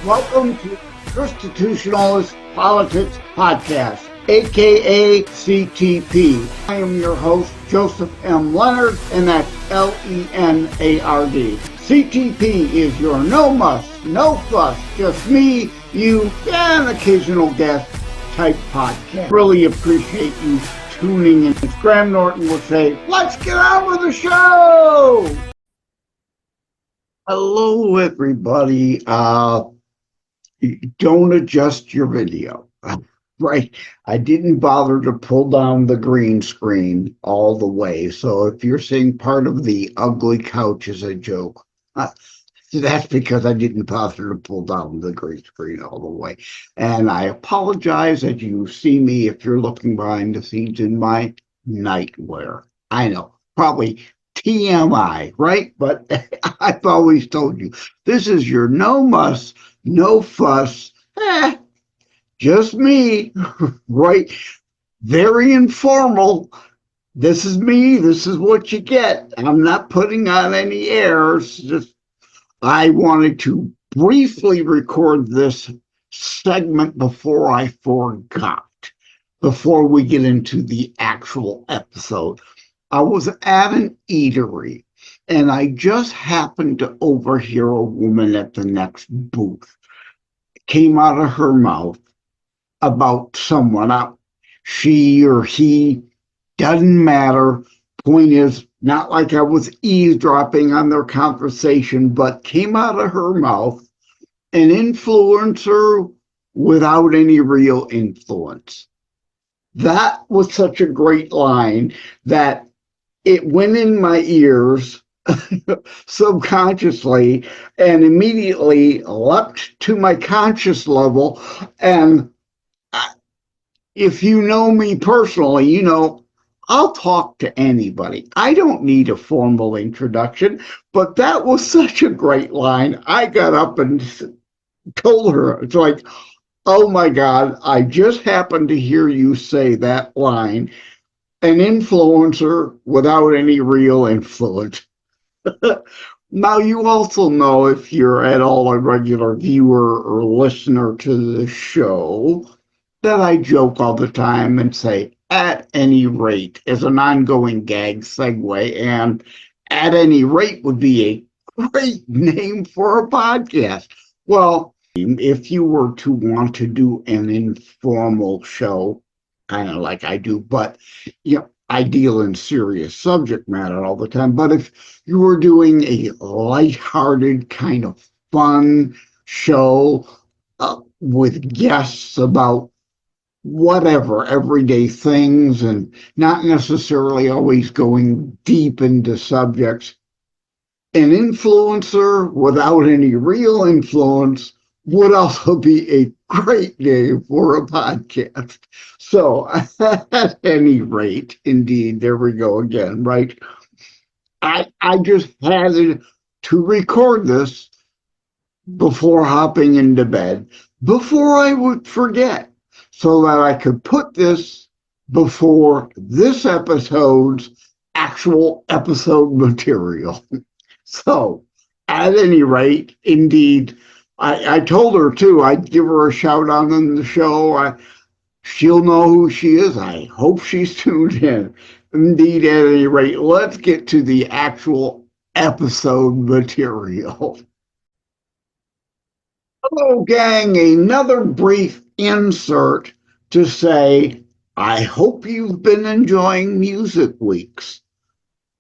Welcome to ChristiTutionalist Politics Podcast, aka CTP. I am your host, Joseph M. Leonard, and that's Lenard. CTP is your no muss, no fuss, just me, you, and occasional guest type podcast. Really appreciate you tuning in. As Graham Norton would say, let's get on with the show! Hello, everybody. Don't adjust your video, right? I didn't bother to pull down the green screen all the way. So if you're seeing part of the ugly couch as a joke, that's because I didn't bother to pull down the green screen all the way. And I apologize that you see me if you're looking behind the scenes in my nightwear. I know, probably TMI, right? But I've always told you, this is your no muss, no fuss, just me, right? Very informal. This is me. This is what you get. I'm not putting on any airs. Just I wanted to briefly record this segment before I forgot, before we get into the actual episode. I was at an eatery, and I just happened to overhear a woman at the next booth. It came out of her mouth about someone. She or he, doesn't matter. Point is, not like I was eavesdropping on their conversation, but came out of her mouth, an influencer without any real influence. That was such a great line that it went in my ears subconsciously and immediately leapt to my conscious level. And if you know me personally, you know, I'll talk to anybody. I don't need a formal introduction, but that was such a great line. I got up and told her, it's like, oh my God, I just happened to hear you say that line. An influencer without any real influence. Now, you also know, if you're at all a regular viewer or listener to the show, that I joke all the time and say, at any rate, as an ongoing gag segue, and at any rate would be a great name for a podcast. Well, if you were to want to do an informal show, kind of like I do, but you know, I deal in serious subject matter all the time. But if you were doing a lighthearted kind of fun show with guests about whatever, everyday things, and not necessarily always going deep into subjects, an influencer without any real influence would also be a great name for a podcast. So at any rate, indeed, there we go again, right? I just had to record this before hopping into bed, before I would forget, so that I could put this before this episode's actual episode material. So at any rate, indeed, I told her, too, I'd give her a shout-out on the show. She'll know who she is. I hope she's tuned in. Indeed, at any rate, let's get to the actual episode material. Hello, gang. Another brief insert to say, I hope you've been enjoying Music Weeks.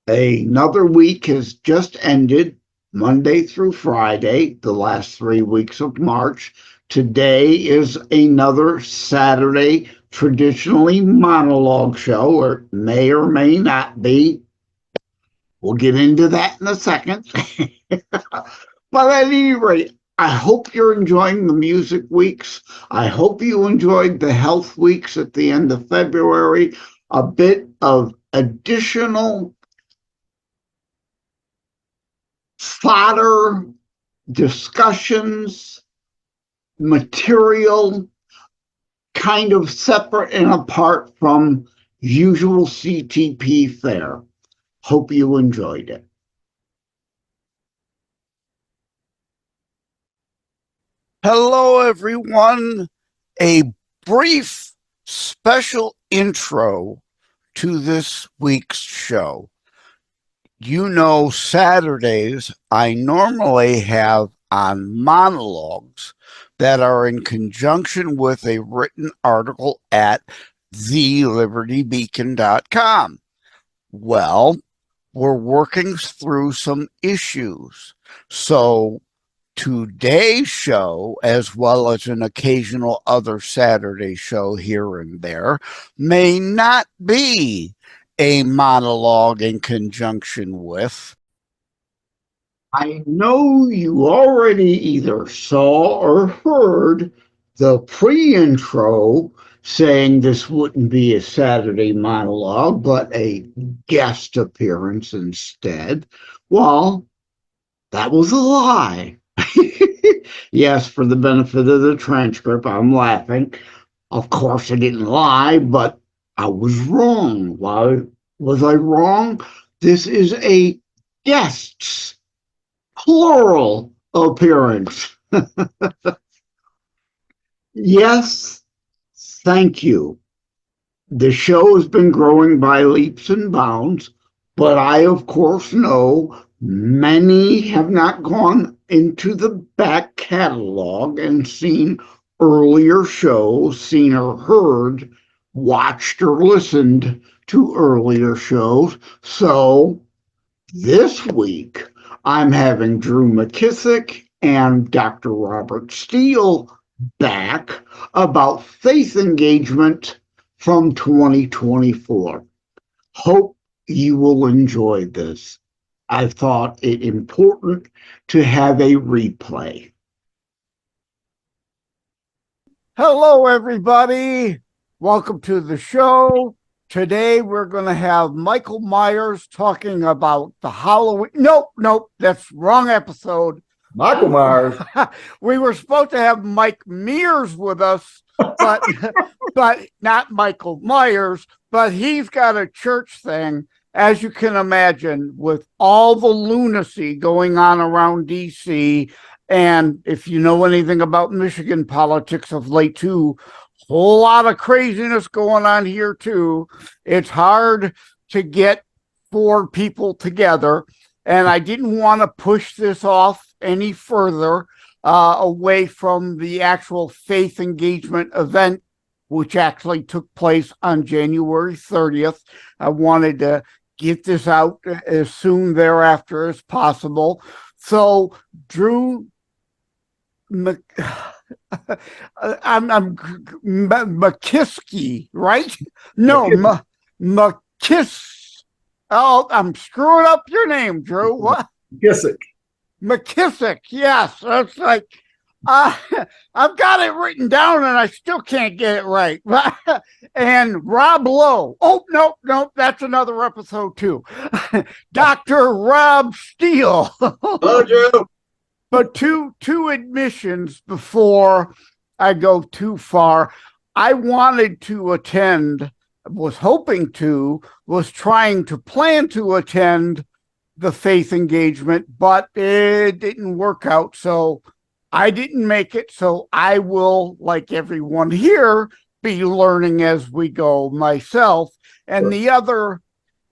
Another week has just ended. Monday through Friday, the last 3 weeks of March. Today is another Saturday, traditionally monologue show, or may not be. We'll get into that in a second. But at any rate, I hope you're enjoying the Music Weeks. I hope you enjoyed the Health Weeks at the end of February. A bit of additional fodder, discussions, material, kind of separate and apart from usual CTP fare. Hope you enjoyed it. Hello, everyone. A brief special intro to this week's show. You know, Saturdays, I normally have on monologues that are in conjunction with a written article at thelibertybeacon.com. Well, we're working through some issues. So today's show, as well as an occasional other Saturday show here and there, may not be a monologue in conjunction with. I know you already either saw or heard the pre-intro saying this wouldn't be a Saturday monologue, but a guest appearance instead. Well, that was a lie. Yes, for the benefit of the transcript, I'm laughing. Of course, I didn't lie, but I was wrong. Why was I wrong? This is a guest's plural appearance. Yes, thank you. The show has been growing by leaps and bounds, but I, of course, know many have not gone into the back catalog and seen earlier shows, seen or heard, watched or listened to earlier shows. So this week, I'm having Drew McKissick and Dr. Robert Steele back about faith engagement from 2024. Hope you will enjoy this. I thought it important to have a replay. Hello, everybody. Welcome to the show. Today, we're going to have Michael Myers talking about the Halloween. Nope, that's wrong episode. Michael Myers. We were supposed to have Mike Mears with us, but not Michael Myers. But he's got a church thing, as you can imagine, with all the lunacy going on around D.C. And if you know anything about Michigan politics of late, too, whole lot of craziness going on here, too. It's hard to get 4 people together, and I didn't want to push this off any further away from the actual faith engagement event, which actually took place on January 30th. I wanted to get this out as soon thereafter as possible. So, Drew, I'm McKiskey, right? No, McKiss. Oh, I'm screwing up your name, Drew. What? McKissick. Yes, that's like I've got it written down and I still can't get it right. And Rob Lowe. Oh, no, that's another episode too. Dr. Rob Steele. Hello, Drew. But two admissions before I go too far. I wanted to attend, was trying to plan to attend the faith engagement, but it didn't work out. So I didn't make it. So I will, like everyone here, be learning as we go myself. And the other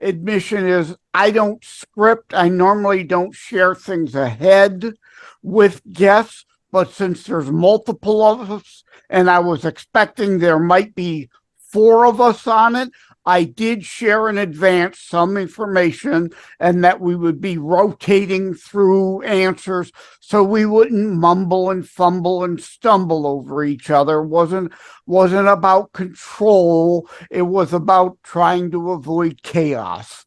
admission is I don't script. I normally don't share things ahead with guests, but since there's multiple of us and I was expecting there might be 4 of us on it, I did share in advance some information and that we would be rotating through answers so we wouldn't mumble and fumble and stumble over each other. It wasn't about control. It was about trying to avoid chaos.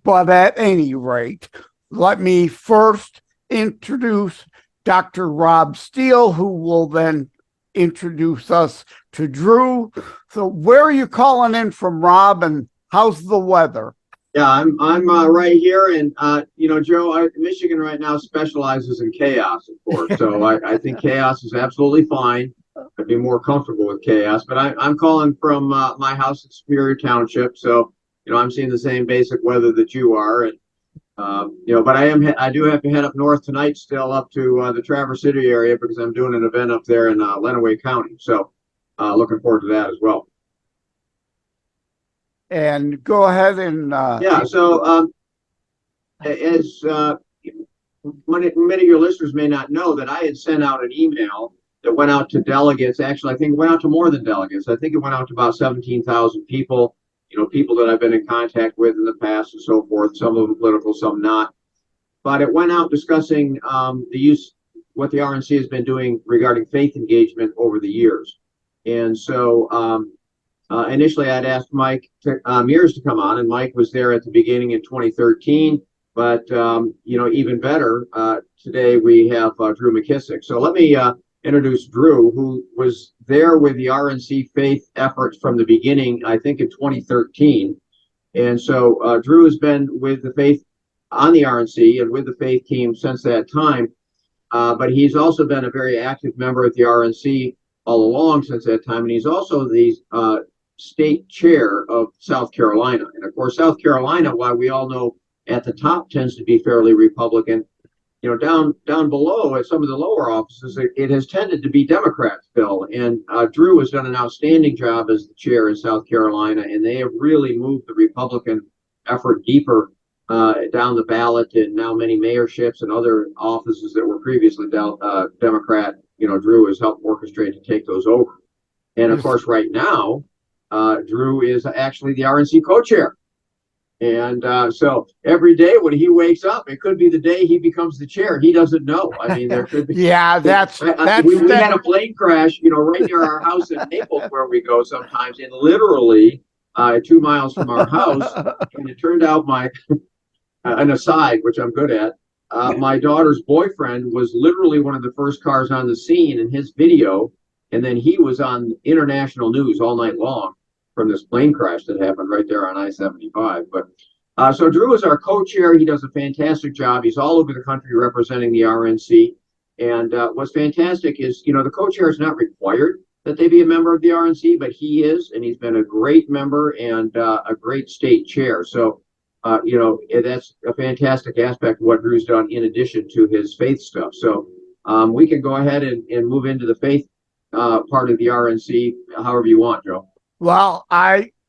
But at any rate, let me first introduce Dr. Rob Steele, who will then introduce us to Drew. So where are you calling in from, Rob, and how's the weather? Yeah, I'm right here, and Joe, Michigan right now specializes in chaos, of course. So I think chaos is absolutely fine. I'd be more comfortable with chaos, but I'm calling from my house in Superior Township, so I'm seeing the same basic weather that you are, and But I do have to head up north tonight, still up to the Traverse City area because I'm doing an event up there in Lenawee County. So looking forward to that as well. And go ahead and yeah. So as many of your listeners may not know that I had sent out an email that went out to delegates. Actually, I think it went out to more than delegates. I think it went out to about 17,000 people. People that I've been in contact with in the past and so forth. Some of them political, some not. But it went out discussing what the RNC has been doing regarding faith engagement over the years. And so initially I'd asked Mike Mears to come on, and Mike was there at the beginning in 2013. But, even better, today we have Drew McKissick. So let me introduce Drew, who was there with the RNC faith efforts from the beginning, I think in 2013. And so Drew has been with the faith on the RNC and with the faith team since that time. But he's also been a very active member at the RNC all along since that time. And he's also the state chair of South Carolina. And of course, South Carolina, while we all know at the top tends to be fairly Republican, down below at some of the lower offices, it has tended to be Democrat still. And Drew has done an outstanding job as the chair in South Carolina, and they have really moved the Republican effort deeper down the ballot, and now many mayorships and other offices that were previously Democrat, Drew has helped orchestrate to take those over. And of course, right now, Drew is actually the RNC co-chair. And so every day when he wakes up, it could be the day he becomes the chair. He doesn't know. I mean, there could be. Yeah, that's we had a plane crash, right near our house in Naples where we go sometimes, and literally 2 miles from our house. And it turned out an aside, which I'm good at, my daughter's boyfriend was literally one of the first cars on the scene in his video. And then he was on international news all night long from this plane crash that happened right there on I-75. But so Drew is our co-chair. He does a fantastic job. He's all over the country representing the RNC. And what's fantastic is, the co-chair is not required that they be a member of the RNC, but he is, and he's been a great member and a great state chair. So, that's a fantastic aspect of what Drew's done in addition to his faith stuff. So we can go ahead and move into the faith part of the RNC however you want, Joe. Well,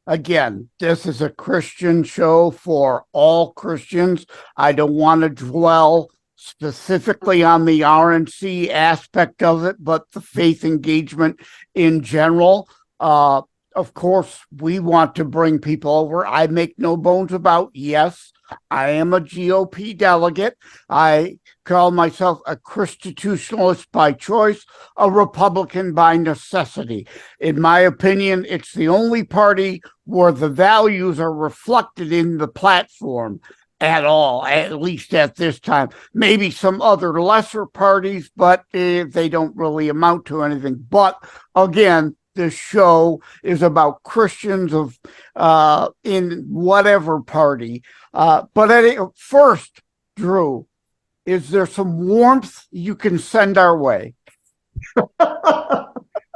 again, this is a Christian show for all Christians. I don't want to dwell specifically on the RNC aspect of it, but the faith engagement in general. Of course, we want to bring people over. I make no bones about, yes, I am a GOP delegate. I call myself a ChristiTutionalist by choice, a Republican by necessity. In my opinion, it's the only party where the values are reflected in the platform at all, at least at this time. Maybe some other lesser parties, but they don't really amount to anything. But again, this show is about Christians in whatever party. But first, Drew, is there some warmth you can send our way? Well,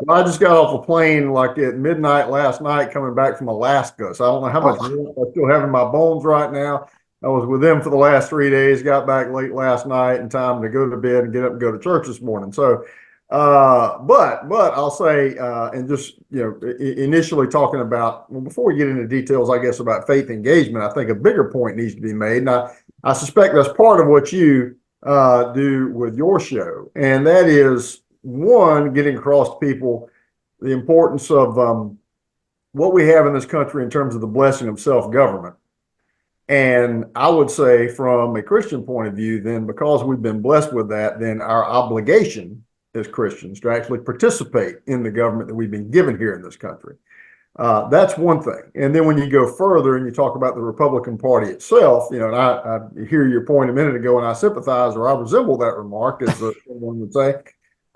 I just got off a plane like at midnight last night coming back from Alaska. So I don't know how much warmth I still have in my bones right now. I was with them for the last 3 days, got back late last night in time to go to bed and get up and go to church this morning. So but I'll say, and just, initially talking about, well, before we get into details, I guess, about faith engagement, I think a bigger point needs to be made. And I suspect that's part of what you do with your show. And that is, one, getting across to people the importance of what we have in this country in terms of the blessing of self-government. And I would say from a Christian point of view, then, because we've been blessed with that, then our obligation as Christians to actually participate in the government that we've been given here in this country. That's one thing. And then when you go further and you talk about the Republican Party itself, and I hear your point a minute ago, and I sympathize or I resemble that remark, as someone would say,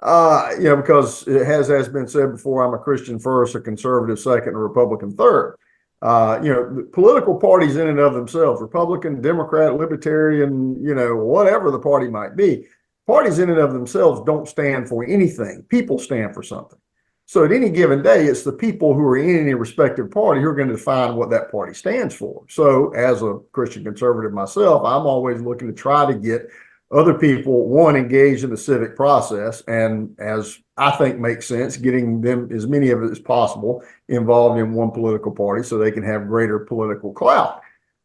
because it has been said before, I'm a Christian first, a conservative second, a Republican third. The political parties in and of themselves, Republican, Democrat, Libertarian, whatever the party might be, parties in and of themselves don't stand for anything. People stand for something. So at any given day, it's the people who are in any respective party who are going to define what that party stands for. So as a Christian conservative myself, I'm always looking to try to get other people, one, engaged in the civic process, and as I think makes sense, getting them, as many of it as possible, involved in one political party so they can have greater political clout.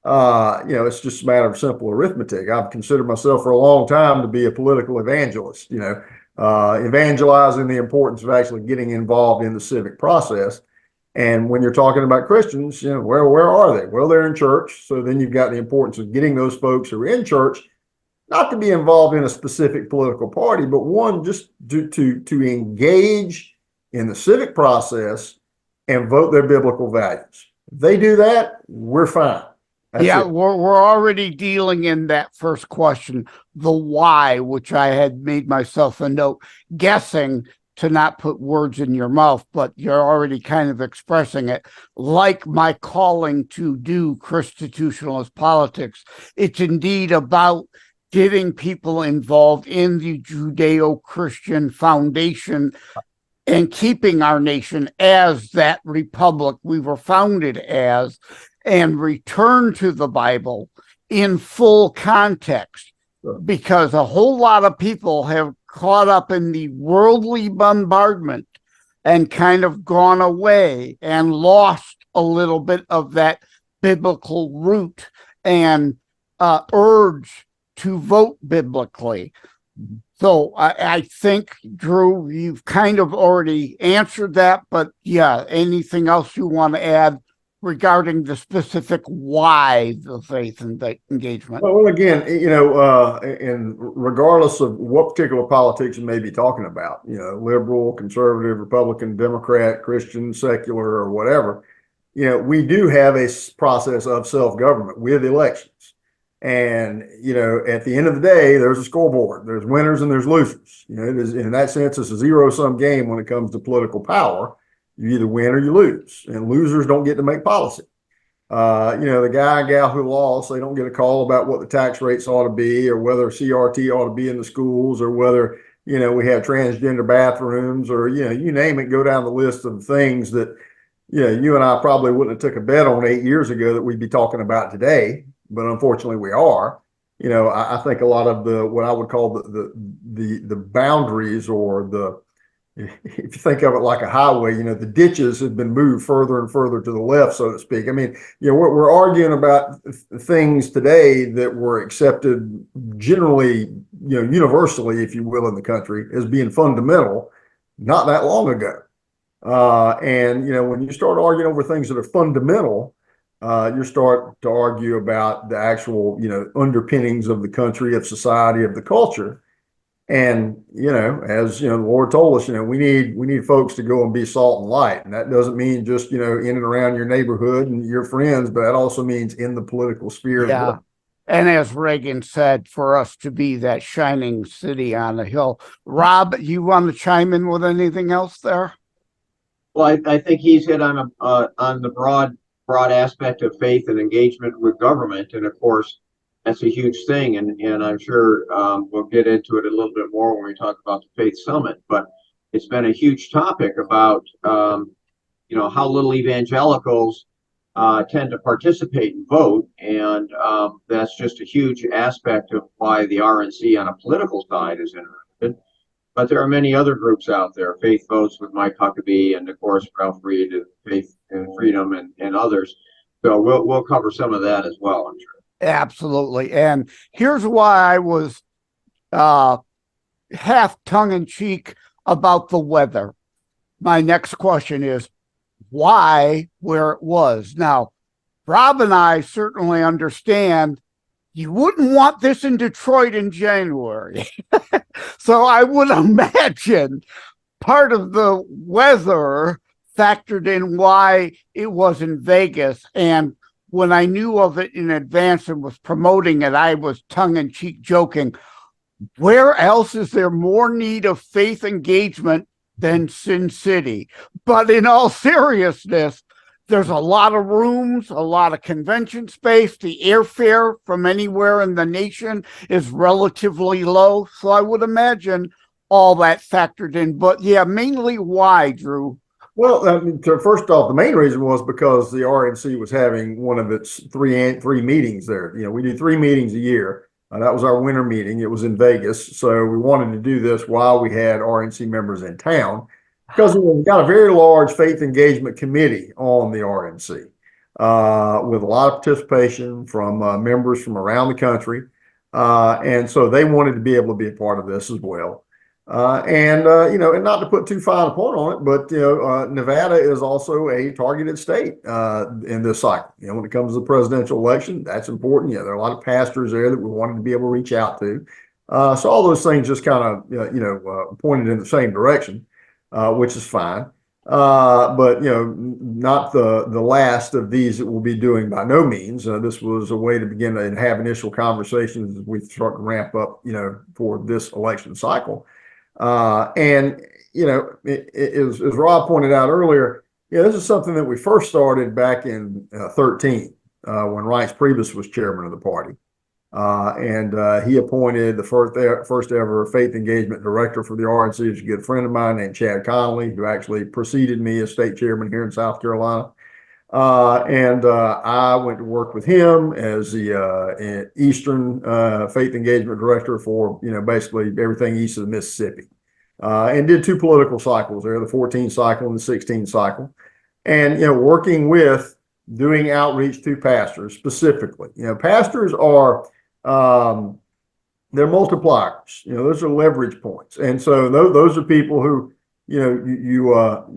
It's just a matter of simple arithmetic. I've considered myself for a long time to be a political evangelist, evangelizing the importance of actually getting involved in the civic process. And when you're talking about Christians, where are they? Well, they're in church. So then you've got the importance of getting those folks who are in church not to be involved in a specific political party, but one, just to engage in the civic process and vote their biblical values. If they do that, we're fine. That's it. We're already dealing in that first question, the why, which I had made myself a note, guessing to not put words in your mouth, but you're already kind of expressing it. Like my calling to do ChristiTutionalist politics, it's indeed about getting people involved in the Judeo-Christian foundation and keeping our nation as that republic we were founded as, and return to the Bible in full context, because a whole lot of people have caught up in the worldly bombardment and kind of gone away and lost a little bit of that biblical root and urge to vote biblically. So I think, Drew, you've kind of already answered that, but yeah, anything else you want to add regarding the specific why the faith and engagement? Well, again, and regardless of what particular politics you may be talking about, liberal, conservative, Republican, Democrat, Christian, secular, or whatever, we do have a process of self-government with elections. And, at the end of the day, there's a scoreboard. There's winners and there's losers. It is, in that sense, it's a zero-sum game when it comes to political power. You either win or you lose, and losers don't get to make policy. The guy and gal who lost, they don't get a call about what the tax rates ought to be, or whether CRT ought to be in the schools, or whether, we have transgender bathrooms, or, you name it, go down the list of things that, you and I probably wouldn't have took a bet on 8 years ago that we'd be talking about today. But unfortunately we are. I think a lot of what I would call the boundaries, or if you think of it like a highway, the ditches have been moved further and further to the left, so to speak. I mean, we're arguing about things today that were accepted generally, universally, if you will, in the country as being fundamental not that long ago. And when you start arguing over things that are fundamental, you start to argue about the actual, underpinnings of the country, of society, of the culture. And, as the Lord told us, we need folks to go and be salt and light. And that doesn't mean just, in and around your neighborhood and your friends, but that also means in the political sphere. Yeah. As well. And as Reagan said, for us to be that shining city on the hill. Rob, you want to chime in with anything else there? Well, I think he's hit on the broad aspect of faith and engagement with government, and of course that's a huge thing, and I'm sure we'll get into it a little bit more when we talk about the Faith Summit. But it's been a huge topic about how little evangelicals tend to participate and vote, and that's just a huge aspect of why the RNC on a political side is interested. But there are many other groups out there, Faith Votes with Mike Huckabee, and of course Ralph Reed, Faith and Freedom, and others. So we'll cover some of that as well, I'm sure. Absolutely. And here's why I was half tongue-in-cheek about the weather. My next question is, why where it was? Now, Rob and I certainly understand you wouldn't want this in Detroit in January. So I would imagine part of the weather factored in why it was in Vegas. And when I knew of it in advance and was promoting it, I was tongue-in-cheek joking, where else is there more need of faith engagement than Sin City? But in all seriousness, there's a lot of rooms, a lot of convention space. The airfare from anywhere in the nation is relatively low. So I would imagine all that factored in. But yeah, mainly why, Drew? Well, I mean, first off, the main reason was because the RNC was having one of its three meetings there. You know, we do 3 meetings a year. That was our winter meeting. It was in Vegas. So we wanted to do this while we had RNC members in town because we've got a very large faith engagement committee on the RNC with a lot of participation from members from around the country. And so they wanted to be able to be a part of this as well. You know, and not to put too fine a point on it, but, you know, Nevada is also a targeted state in this cycle. You know, when it comes to the presidential election, that's important. Yeah, there are a lot of pastors there that we wanted to be able to reach out to. So all those things just kind of, pointed in the same direction, which is fine. But, you know, not the last of these that we'll be doing by no means. This was a way to begin to have initial conversations as we start to ramp up, you know, for this election cycle. You know, as Rob pointed out earlier, this is something that we first started back in 13 when Reince Priebus was chairman of the party. He appointed the first ever faith engagement director for the RNC, who's a good friend of mine named Chad Connolly, who actually preceded me as state chairman here in South Carolina. I went to work with him as the Eastern Faith Engagement Director for, you know, basically everything east of the Mississippi, and did 2 political cycles there, the 14 cycle and the 16 cycle, and, you know, working with doing outreach to pastors specifically. You know, pastors are, they're multipliers, you know, those are leverage points. And so those are people who, you know,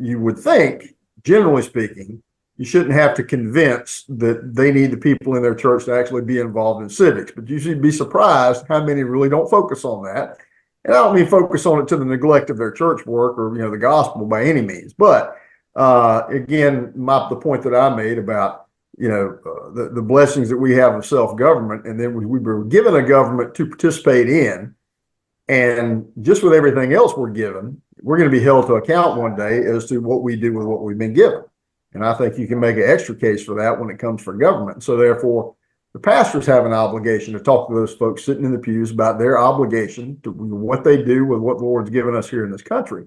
you would think, generally speaking, you shouldn't have to convince that they need the people in their church to actually be involved in civics, but you should be surprised how many really don't focus on that. And I don't mean focus on it to the neglect of their church work or, you know, the gospel by any means. But again, the point that I made about, you know, the blessings that we have of self-government, and then we were given a government to participate in, and just with everything else we're given, we're going to be held to account one day as to what we do with what we've been given. And I think you can make an extra case for that when it comes for government. So therefore, the pastors have an obligation to talk to those folks sitting in the pews about their obligation to what they do with what the Lord's given us here in this country.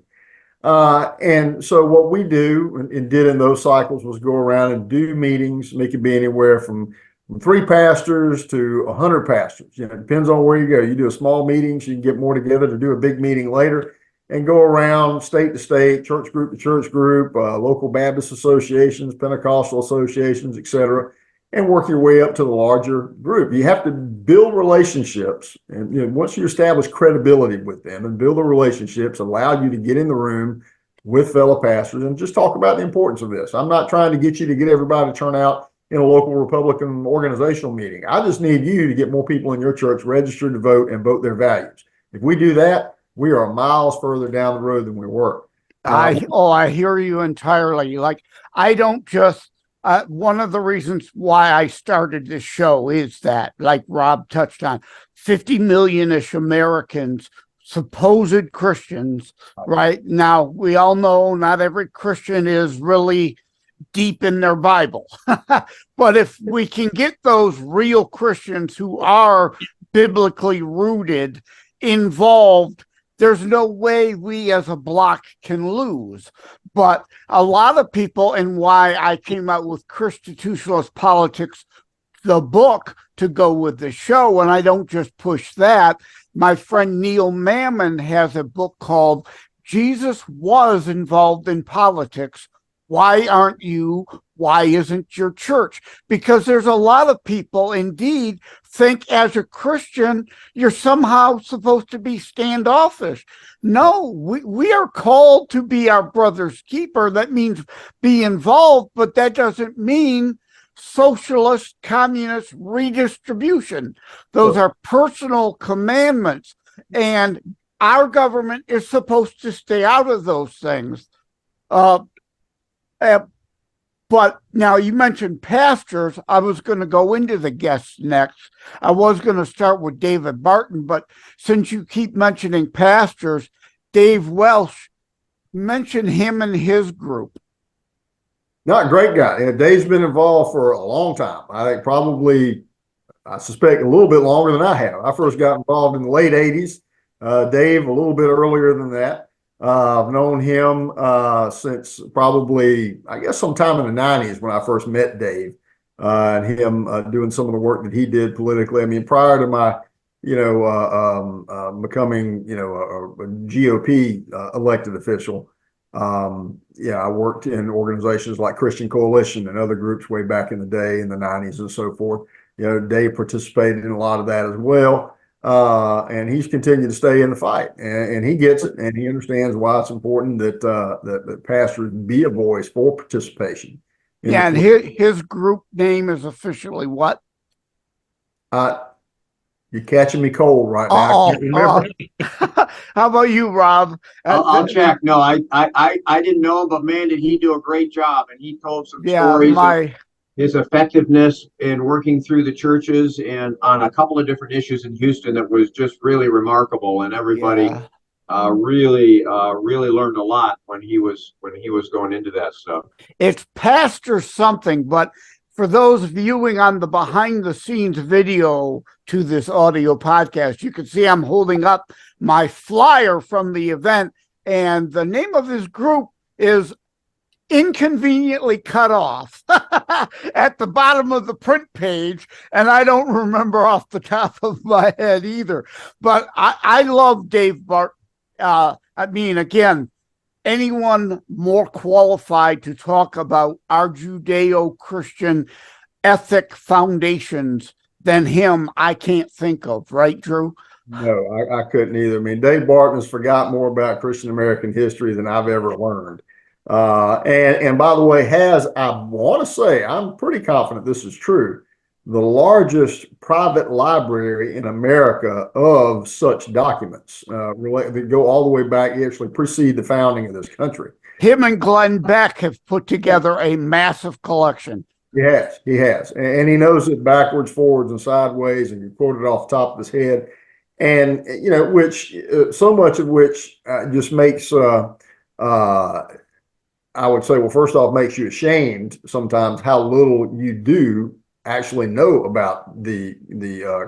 And so what we do and did in those cycles was go around and do meetings. It could be anywhere from 3 pastors to 100 pastors. You know, it depends on where you go. You do a small meeting, so you can get more together to do a big meeting later, and go around state to state, church group to church group, local Baptist associations, Pentecostal associations, etc., and work your way up to the larger group. You have to build relationships, and, you know, once you establish credibility with them and build the relationships, allow you to get in the room with fellow pastors and just talk about the importance of this. I'm not trying to get you to get everybody to turn out in a local Republican organizational meeting. I just need you to get more people in your church registered to vote and vote their values. If we do that, we are miles further down the road than we were. I hear you entirely. Like, I don't just, one of the reasons why I started this show is that, like Rob touched on, 50 million-ish Americans, supposed Christians, right? Now, we all know not every Christian is really deep in their Bible. But if we can get those real Christians who are biblically rooted involved, there's no way we as a block can lose. But a lot of people, and why I came out with ChristiTutionalist Politics, the book, to go with the show, and I don't just push that. My friend Neil Mammon has a book called Jesus Was Involved in Politics. Why aren't you? Why isn't your church? Because there's a lot of people, indeed, think as a Christian, you're somehow supposed to be standoffish. No, we are called to be our brother's keeper. That means be involved, but that doesn't mean socialist, communist redistribution. Those are personal commandments, and our government is supposed to stay out of those things. But now you mentioned pastors. I was going to go into the guests next. I was going to start with David Barton, but since you keep mentioning pastors, Dave Welsh, mention him and his group. Not a great guy. Yeah, Dave's been involved for a long time. I think probably, I suspect, a little bit longer than I have. I first got involved in the late 80s. Dave, a little bit earlier than that. I've known him since probably, I guess, sometime in the 90s when I first met Dave, and him doing some of the work that he did politically. I mean, prior to my, becoming, a GOP elected official, I worked in organizations like Christian Coalition and other groups way back in the day in the 90s and so forth. Dave participated in a lot of that as well. And he's continued to stay in the fight, and he gets it, and he understands why it's important that pastors be a voice for participation. Yeah, and his group name is officially what? You're catching me cold right now. I can't remember. How about you, Rob? I'll check. No, I didn't know him, but man, did he do a great job, and he told some stories of his effectiveness in working through the churches and on a couple of different issues in Houston that was just really remarkable, and everybody really learned a lot when he was going into that stuff. It's Pastor something, but for those viewing on the behind the scenes video to this audio podcast, you can see I'm holding up my flyer from the event, and the name of his group is inconveniently cut off at the bottom of the print page, and I don't remember off the top of my head either. But I love Dave Bart. I mean, again, anyone more qualified to talk about our Judeo-Christian ethic foundations than him, I can't think of, right, Drew? No, I couldn't either. I mean, Dave Barton has forgot more about Christian American history than I've ever learned. And by the way, I want to say, I'm pretty confident this is true, the largest private library in America of such documents that go all the way back, actually precede the founding of this country. Him and Glenn Beck have put together a massive collection. He has. And he knows it backwards, forwards, and sideways, and you quote it off the top of his head. And, which so much of which just makes, I would say, well, first off, makes you ashamed sometimes how little you do actually know about the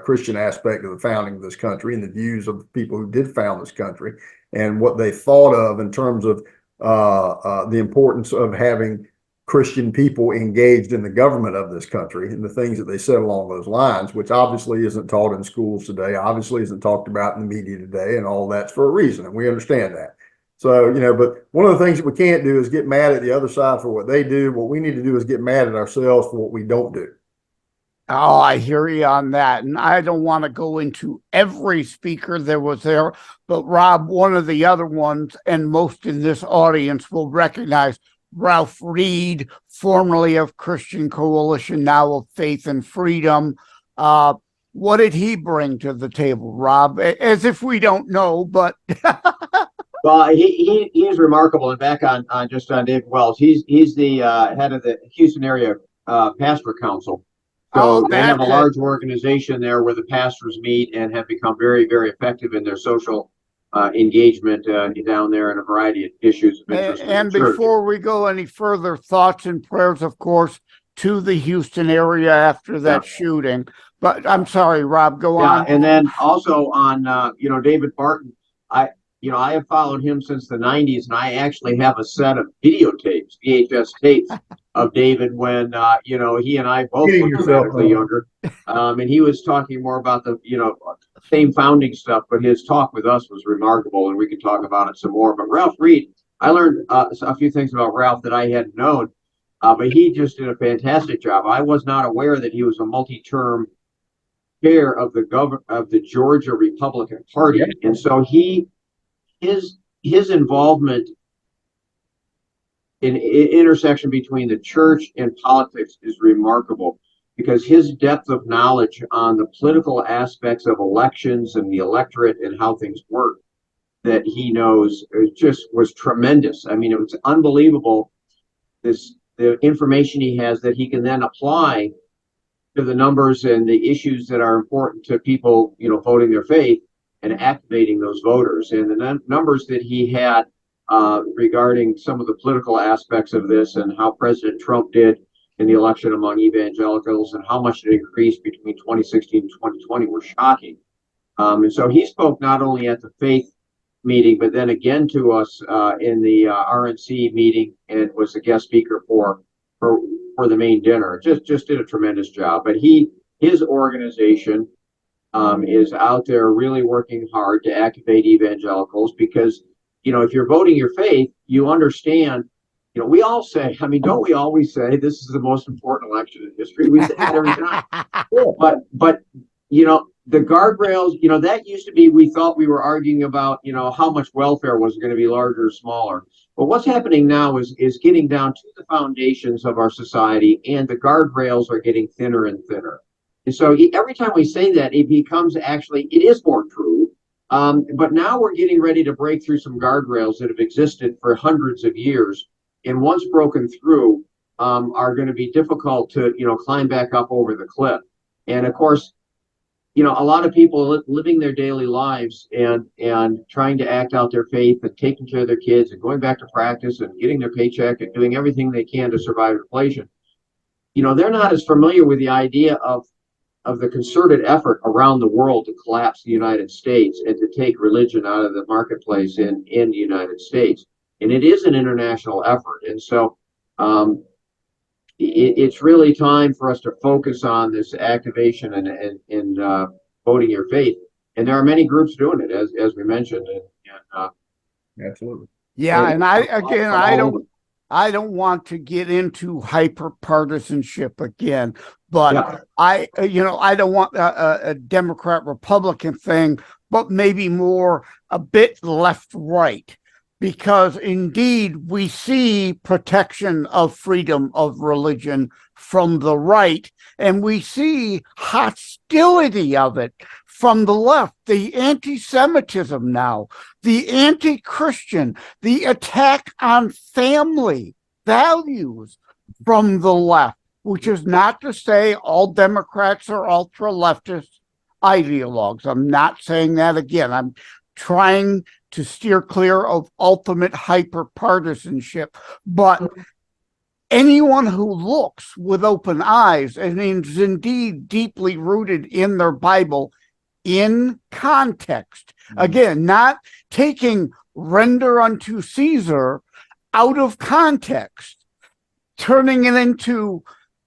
Christian aspect of the founding of this country and the views of the people who did found this country and what they thought of in terms of the importance of having Christian people engaged in the government of this country and the things that they said along those lines, which obviously isn't taught in schools today, obviously isn't talked about in the media today, and all that's for a reason, and we understand that. So, but one of the things that we can't do is get mad at the other side for what they do. What we need to do is get mad at ourselves for what we don't do. Oh, I hear you on that. And I don't want to go into every speaker that was there, but Rob, one of the other ones, and most in this audience will recognize Ralph Reed, formerly of Christian Coalition, now of Faith and Freedom. What did he bring to the table, Rob? As if we don't know, but... Well, he is remarkable. And back on David Wells, he's the head of the Houston area pastor council. So they have a large organization there where the pastors meet and have become very, very effective in their social engagement down there in a variety of issues of interest. And before we go any further, thoughts and prayers, of course, to the Houston area after that shooting. But I'm sorry, Rob, go on. And then also on David Barton, I have followed him since the 90s, and I actually have a set of videotapes, VHS tapes of David when, he and I both were dramatically younger. And he was talking more about the, same founding stuff, but his talk with us was remarkable, and we could talk about it some more. But Ralph Reed, I learned a few things about Ralph that I hadn't known, but he just did a fantastic job. I was not aware that he was a multi-term chair of the Georgia Republican Party, and so his involvement in intersection between the church and politics is remarkable, because his depth of knowledge on the political aspects of elections and the electorate and how things work that he knows just was tremendous. I mean, it was unbelievable, the information he has that he can then apply to the numbers and the issues that are important to people, voting their faith and activating those voters. And the numbers that he had regarding some of the political aspects of this and how President Trump did in the election among evangelicals and how much it increased between 2016 and 2020 were shocking. And so he spoke not only at the faith meeting, but then again to us in the RNC meeting, and was a guest speaker for the main dinner. Just did a tremendous job. But his organization is out there really working hard to activate evangelicals, because, you know, if you're voting your faith, you understand. You know, we all say, I mean, don't we always say this is the most important election in history? We say that every time. But you know, the guardrails, you know, that used to be, we thought we were arguing about, you know, how much welfare was going to be, larger or smaller. But what's happening now is getting down to the foundations of our society, and the guardrails are getting thinner and thinner. And so every time we say that, it becomes, actually, it is more true. But now we're getting ready to break through some guardrails that have existed for hundreds of years, and once broken through, are going to be difficult to, you know, climb back up over the cliff. And of course, you know, a lot of people living their daily lives and trying to act out their faith and taking care of their kids and going back to practice and getting their paycheck and doing everything they can to survive inflation. You know, they're not as familiar with the idea of the concerted effort around the world to collapse the United States and to take religion out of the marketplace in the United States. And it is an international effort. And so it's really time for us to focus on this activation and voting your faith. And there are many groups doing it, as we mentioned. Absolutely. Yeah, and I don't want to get into hyper partisanship again, but yeah. I don't want a Democrat Republican thing, but maybe more a bit left right. Because indeed, we see protection of freedom of religion from the right, and we see hostility of it from the left, the anti-Semitism now, the anti-Christian, the attack on family values from the left, which is not to say all Democrats are ultra-leftist ideologues. I'm not saying that again. I'm trying to steer clear of ultimate hyper-partisanship. But anyone who looks with open eyes and is indeed deeply rooted in their Bible, in context, again, not taking render unto Caesar out of context, turning it into,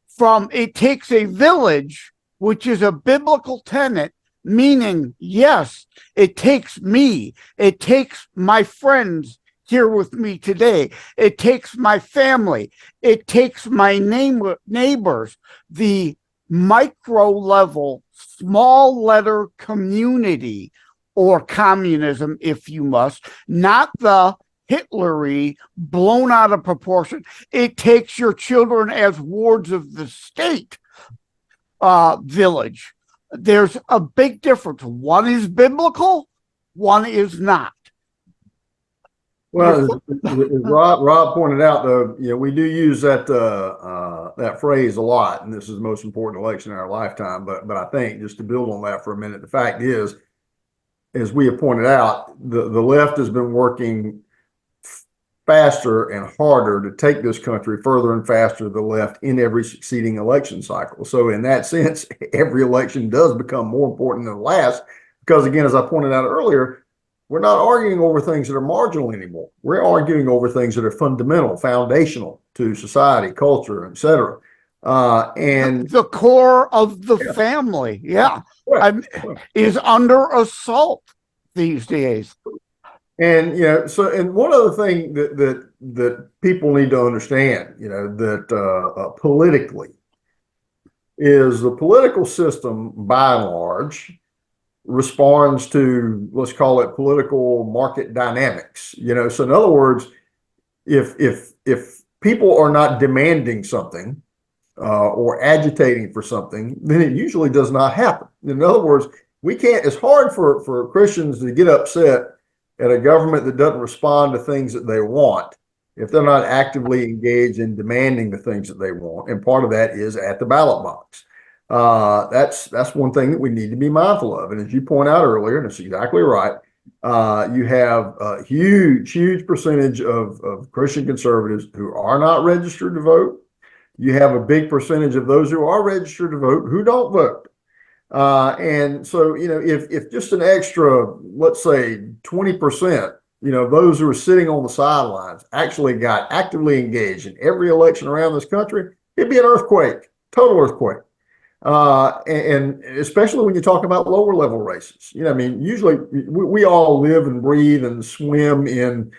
from it takes a village, which is a biblical tenet, meaning, yes, it takes me, it takes my friends here with me today, it takes my family, it takes my neighbors, the micro level, small letter community, or communism, if you must, not the Hitlery blown out of proportion. It takes your children as wards of the state village. There's a big difference. One is biblical, one is not. Well, as Rob pointed out, though, you know, we do use that that phrase a lot, and this is the most important election in our lifetime. But I think, just to build on that for a minute, the fact is, as we have pointed out, the left has been working faster and harder to take this country further and faster to the left in every succeeding election cycle. So in that sense, every election does become more important than the last, because again, as I pointed out earlier, we're not arguing over things that are marginal anymore. We're arguing over things that are fundamental, foundational to society, culture, etc. And the core of the family, is under assault these days. And, you know, so, and one other thing that people need to understand, you know, that politically is the political system, by and large, responds to, let's call it, political market dynamics. You know, so in other words, if people are not demanding something or agitating for something, then it usually does not happen. In other words, we can't, it's hard for Christians to get upset at a government that doesn't respond to things that they want if they're not actively engaged in demanding the things that they want. And part of that is at the ballot box. That's one thing that we need to be mindful of. And as you point out earlier, and it's exactly right, you have a huge percentage of Christian conservatives who are not registered to vote. You have a big percentage of those who are registered to vote who don't vote. And so, if just an extra, let's say 20%, those who are sitting on the sidelines actually got actively engaged in every election around this country, it'd be an earthquake, total earthquake. And especially when you talk about lower level races, usually we all live and breathe and swim in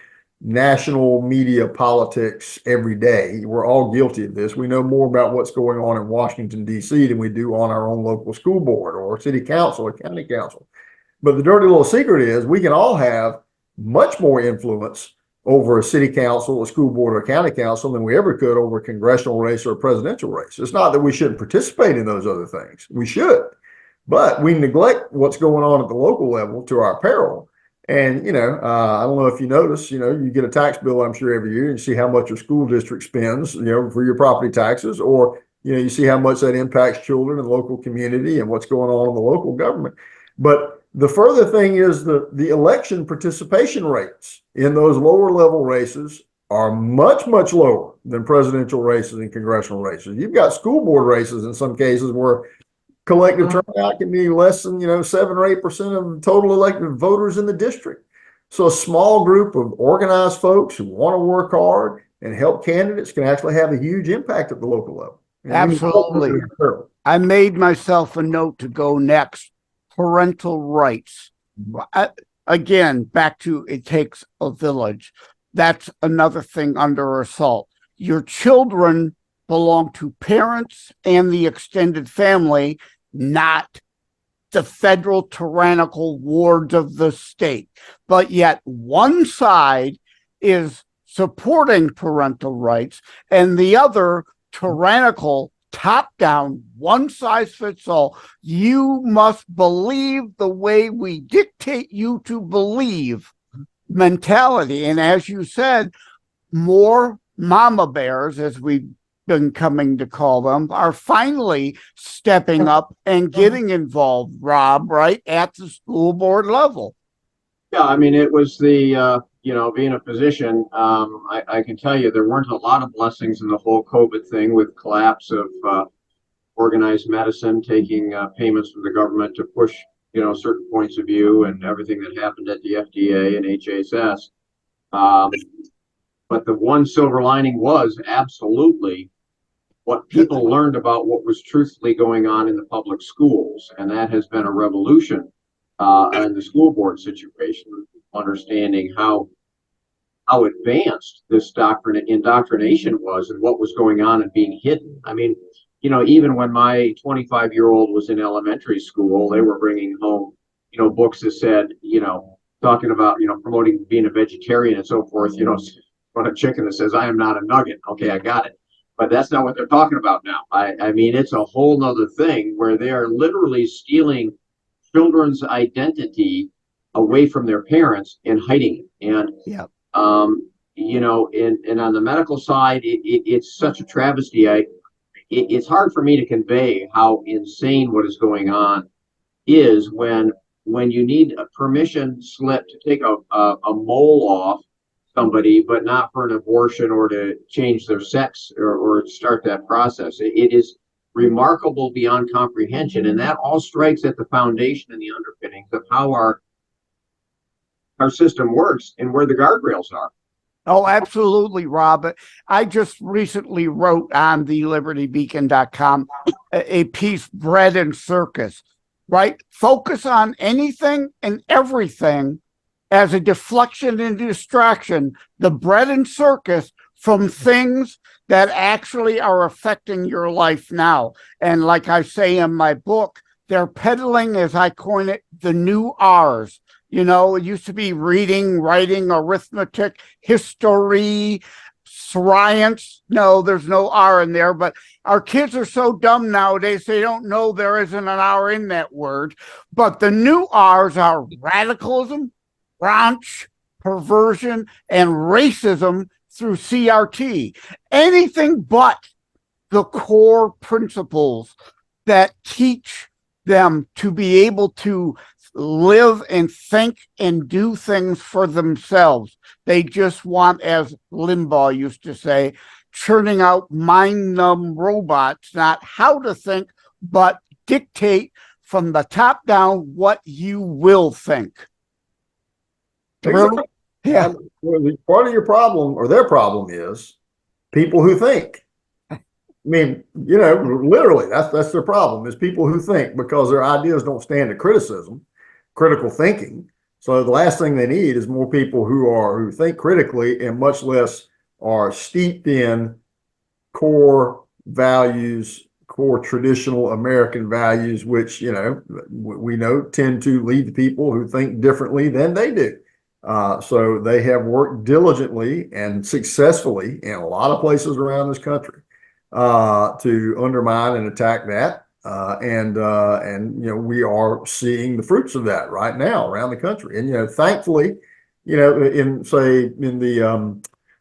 national media politics every day. We're all guilty of this. We know more about what's going on in Washington, D.C. than we do on our own local school board or city council or county council. But the dirty little secret is we can all have much more influence over a city council, a school board, or a county council than we ever could over a congressional race or a presidential race. It's not that we shouldn't participate in those other things. We should, but we neglect what's going on at the local level to our peril. And, I don't know if you notice, you get a tax bill, I'm sure, every year, and you see how much your school district spends, for your property taxes, or, you see how much that impacts children in the local community and what's going on in the local government. But the further thing is the election participation rates in those lower level races are much, much lower than presidential races and congressional races. You've got school board races in some cases where collective turnout can be less than 7 or 8% of the total elected voters in the district. So a small group of organized folks who want to work hard and help candidates can actually have a huge impact at the local level. Absolutely. I made myself a note to go next. Parental rights. Again, back to it takes a village. That's another thing under assault. Your children belong to parents and the extended family, not the federal tyrannical wards of the state. But yet one side is supporting parental rights and the other tyrannical, top-down, one-size-fits-all. You must believe the way we dictate you to believe mentality. And as you said, more mama bears, as we've been coming to call them, are finally stepping up and getting involved, Rob, right, at the school board level. Yeah, it was the, being a physician, I can tell you there weren't a lot of blessings in the whole COVID thing with collapse of organized medicine, taking payments from the government to push, certain points of view and everything that happened at the FDA and HHS. But the one silver lining was absolutely what people learned about what was truthfully going on in the public schools. And that has been a revolution in the school board situation, understanding how advanced this indoctrination was and what was going on and being hidden. Even when my 25-year-old was in elementary school, they were bringing home, books that said, talking about, promoting being a vegetarian and so forth, on a chicken that says, I am not a nugget. Okay, I got it. But that's not what they're talking about now. It's a whole nother thing where they are literally stealing children's identity away from their parents and hiding it. And, and on the medical side, it's such a travesty. It's hard for me to convey how insane what is going on is when you need a permission slip to take a mole off somebody, but not for an abortion or to change their sex or start that process. It is remarkable beyond comprehension, and that all strikes at the foundation and the underpinnings of how our system works and where the guardrails are. Oh, absolutely, Rob. I just recently wrote on thelibertybeacon.com a piece, Bread and Circus, right? Focus on anything and everything as a deflection and distraction, the bread and circus from things that actually are affecting your life now. And like I say in my book, they're peddling, as I coin it, the new R's. It used to be reading, writing, arithmetic, history, science. No, there's no R in there, but our kids are so dumb nowadays, they don't know there isn't an R in that word. But the new R's are radicalism, raunch, perversion, and racism through CRT. Anything but the core principles that teach them to be able to live and think and do things for themselves. They just want, as Limbaugh used to say, churning out mind-numb robots, not how to think, but dictate from the top down what you will think. Exactly. Yeah. Part of your problem or their problem is people who think. I mean, literally, that's their problem is people who think, because their ideas don't stand to criticism, critical thinking. So the last thing they need is more people who think critically and much less are steeped in core values, core traditional American values, which, we know tend to lead to people who think differently than they do. So they have worked diligently and successfully in a lot of places around this country to undermine and attack that. And we are seeing the fruits of that right now around the country. And, thankfully, in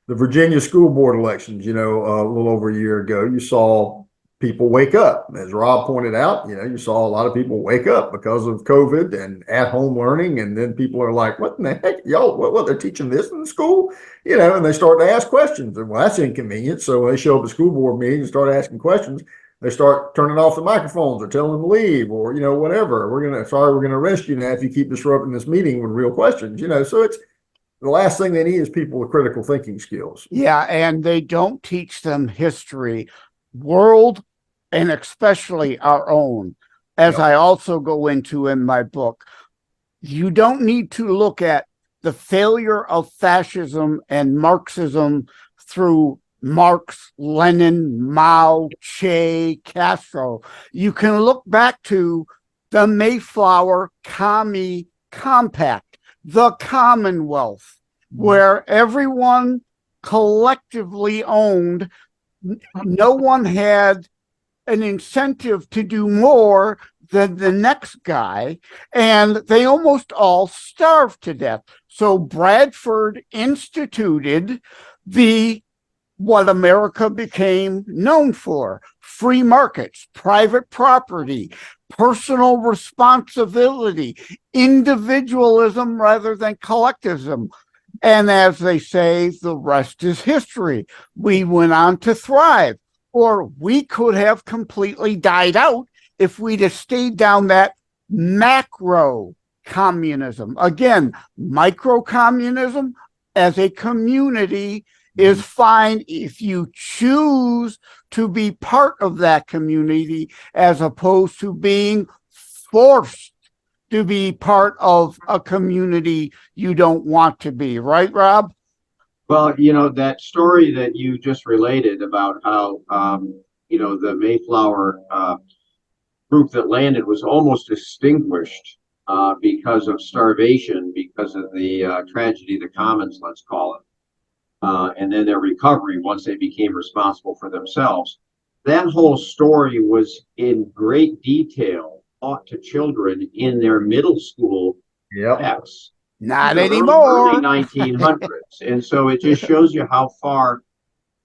the Virginia school board elections, a little over a year ago, you saw people wake up. As Rob pointed out, you saw a lot of people wake up because of COVID and at-home learning. And then people are like, what in the heck, y'all, what they're teaching this in school? And they start to ask questions. And, well, that's inconvenient. So when they show up at school board meetings and start asking questions, they start turning off the microphones or telling them to leave or, whatever. We're going to arrest you now if you keep disrupting this meeting with real questions, so it's, the last thing they need is people with critical thinking skills. Yeah, and they don't teach them history, world, and especially our own, as I also go into in my book. You don't need to look at the failure of fascism and Marxism through Marx, Lenin, Mao, Che, Castro. You can look back to the Mayflower Commie Compact, the Commonwealth, where everyone collectively owned. No one had an incentive to do more than the next guy, and they almost all starved to death. So Bradford instituted what America became known for: free markets, private property, personal responsibility, individualism rather than collectivism. And as they say, the rest is history. We went on to thrive, or we could have completely died out if we'd have stayed down that macro communism. Again, micro communism as a community is fine if you choose to be part of that community, as opposed to being forced to be part of a community you don't want to be. Right, Rob? Well, that story that you just related about how, the Mayflower group that landed was almost extinguished because of starvation, because of the tragedy of the commons, let's call it. And then their recovery once they became responsible for themselves. That whole story was in great detail taught to children in their middle school texts. Not anymore. Early 1900s. And so it just shows you how far,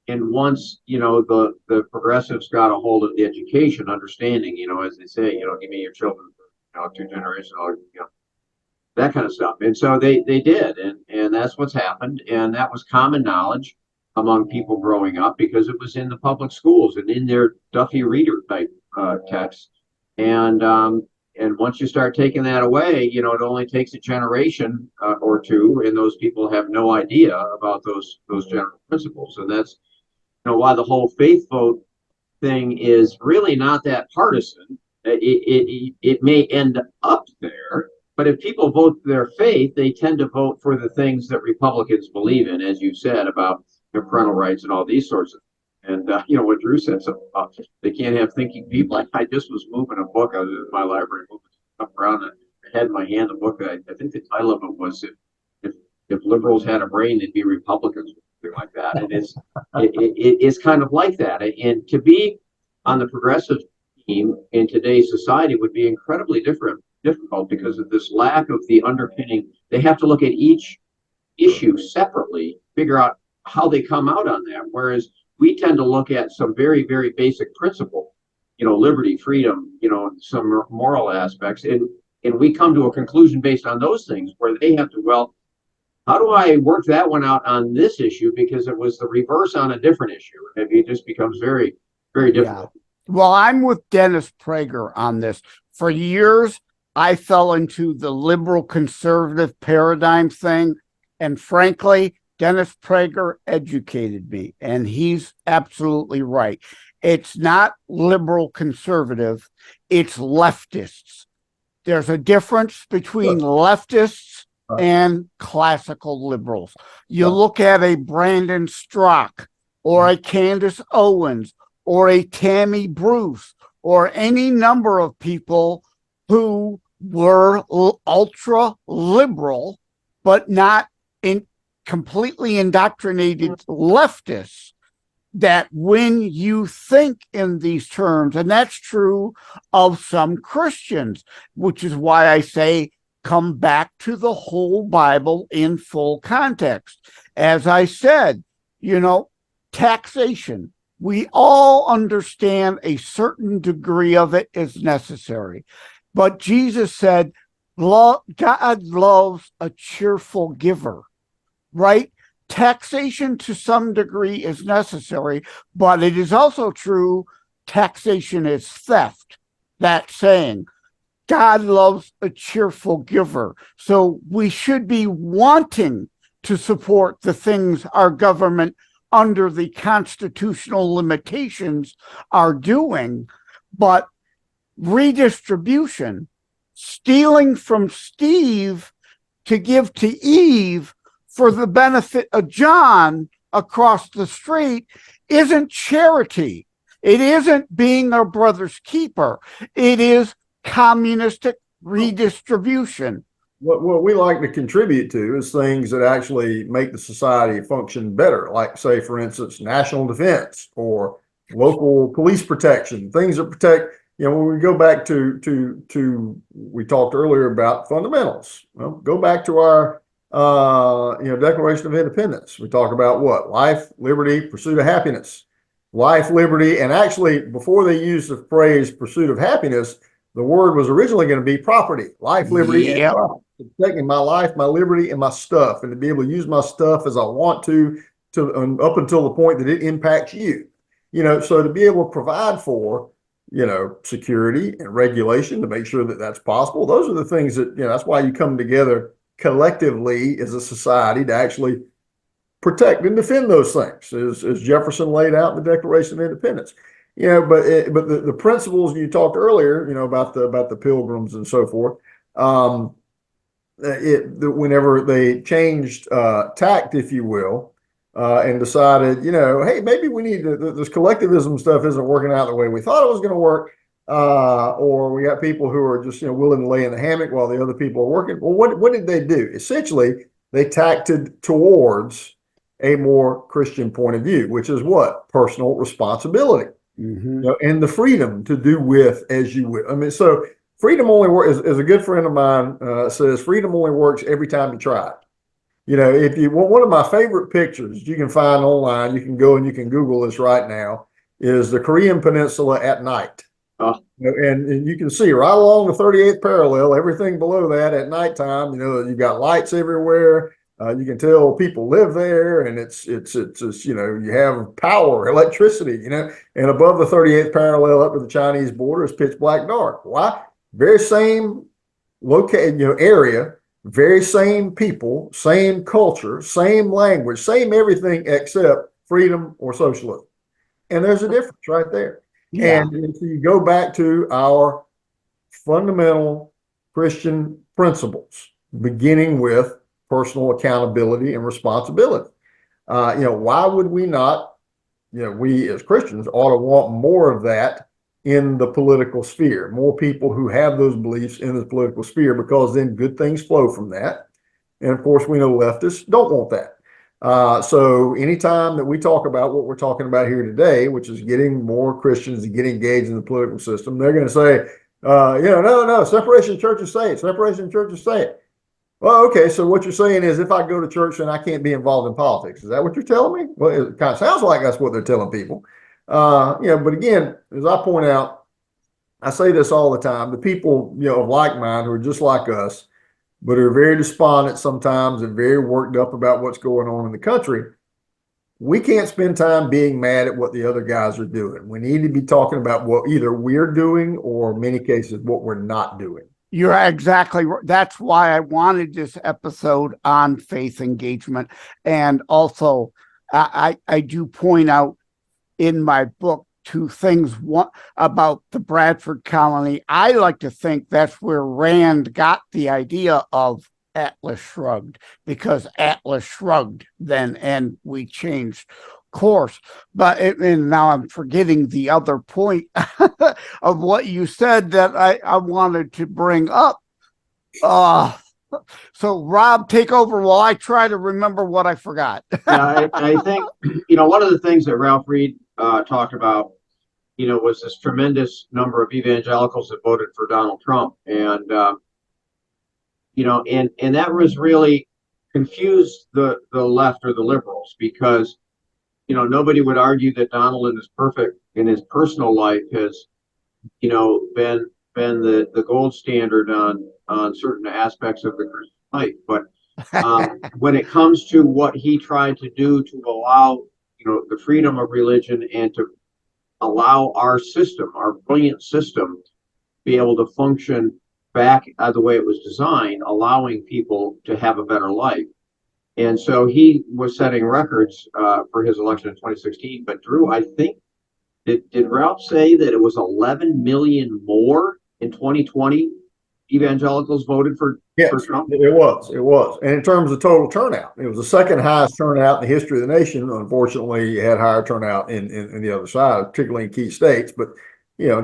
and once, the progressives got a hold of the education, understanding, as they say, give me your children for 2 generations, that kind of stuff. And so they did, and that's what's happened. And that was common knowledge among people growing up because it was in the public schools and in their Duffy Reader type texts. And once you start taking that away, it only takes a generation or two, and those people have no idea about those general principles. And that's why the whole faith vote thing is really not that partisan. It may end up there, but if people vote their faith, they tend to vote for the things that Republicans believe in, as you said, about parental rights and all these sorts of things. And what Drew said about they can't have thinking people. I just was moving a book. I was in my library moving stuff around, and I had in my hand a book that I think the title of it was if liberals had a brain, they'd be Republicans, something like that. And it's kind of like that. And to be on the progressive team in today's society would be incredibly difficult because of this lack of the underpinning. They have to look at each issue separately, figure out how they come out on that. Whereas we tend to look at some very, very basic principle, liberty, freedom, some moral aspects, and we come to a conclusion based on those things, where they have to, well, how do I work that one out on this issue? Because it was the reverse on a different issue. It just becomes very, very difficult. Yeah. Well, I'm with Dennis Prager on this. For years, I fell into the liberal conservative paradigm thing. And frankly, Dennis Prager educated me, and he's absolutely right. It's not liberal conservative, it's leftists. There's a difference between leftists and classical liberals. You look at a Brandon Strzok or a Candace Owens or a Tammy Bruce or any number of people who were ultra liberal, but not completely indoctrinated leftists, that when you think in these terms, and that's true of some Christians, which is why I say come back to the whole Bible in full context. As I said, taxation, we all understand a certain degree of it is necessary. But Jesus said, God loves a cheerful giver, right? Taxation to some degree is necessary, but it is also true taxation is theft. That saying, God loves a cheerful giver. So we should be wanting to support the things our government under the constitutional limitations are doing, but redistribution, stealing from Steve to give to Eve for the benefit of John across the street isn't charity. It isn't being our brother's keeper. It is communistic redistribution. What we like to contribute to is things that actually make the society function better, like, say, for instance, national defense or local police protection, things that protect. When we go back to we talked earlier about fundamentals. Well, go back to our Declaration of Independence. We talk about what? Life, liberty, pursuit of happiness. Life, liberty, and actually, before they used the phrase pursuit of happiness, the word was originally going to be property. Life, liberty, and property. Protecting my life, my liberty, and my stuff, and to be able to use my stuff as I want to up until the point that it impacts you. So to be able to provide for security and regulation to make sure that that's possible. Those are the things that, that's why you come together collectively as a society to actually protect and defend those things, as Jefferson laid out in the Declaration of Independence. But the principles you talked earlier, about the Pilgrims and so forth, whenever they changed tact, if you will, and decided, hey, maybe we need this collectivism stuff isn't working out the way we thought it was going to work, or we got people who are just willing to lay in the hammock while the other people are working. Well, what did they do? Essentially, they tacted towards a more Christian point of view, which is what? Personal responsibility, and the freedom to do with as you will. I mean, so freedom only works, as a good friend of mine says, freedom only works every time you try it. If you want, one of my favorite pictures you can find online, you can go and you can Google this right now, is the Korean Peninsula at night. And you can see right along the 38th parallel, everything below that at nighttime, you've got lights everywhere. You can tell people live there, and it's you have power, electricity, and above the 38th parallel up to the Chinese border is pitch black dark. Why? Very same area, very same people, same culture, same language, same everything except freedom or socialism. And there's a difference right there. Yeah. And if you go back to our fundamental Christian principles, beginning with personal accountability and responsibility, why would we not, we as Christians ought to want more of that in the political sphere, more people who have those beliefs in the political sphere, because then good things flow from that. And of course, we know leftists don't want that. So anytime that we talk about what we're talking about here today, which is getting more Christians to get engaged in the political system, they're going to say, no, separation of church and state, separation of church and state. Well, okay, so what you're saying is if I go to church, then I can't be involved in politics. Is that what you're telling me? Well, it kind of sounds like that's what they're telling people. But again, as I point out, I say this all the time, the people, of like mind who are just like us, but are very despondent sometimes and very worked up about what's going on in the country, we can't spend time being mad at what the other guys are doing. We need to be talking about what either we're doing or in many cases what we're not doing. You're exactly right. That's why I wanted this episode on faith engagement. And also, I do point out in my book two things. One, about the Bradford colony. I like to think that's where Rand got the idea of Atlas Shrugged, because Atlas shrugged then and we changed course. But and now I'm forgetting the other point of what you said that I wanted to bring up. So Rob, take over while I try to remember what I forgot. Yeah, I think, one of the things that Ralph Reed talked about, was this tremendous number of evangelicals that voted for Donald Trump. And, and that was really confused the left or the liberals, because, nobody would argue that Donald in his personal life has, been the gold standard on certain aspects of the Christian life. But when it comes to what he tried to do to allow, the freedom of religion and to allow our system, our brilliant system, be able to function back the way it was designed, allowing people to have a better life. And so he was setting records for his election in 2016. But Drew, I think, did Ralph say that it was 11 million more in 2020 evangelicals voted for Trump? It was. And in terms of total turnout, it was the second highest turnout in the history of the nation. Unfortunately, it had higher turnout in the other side, particularly in key states. But,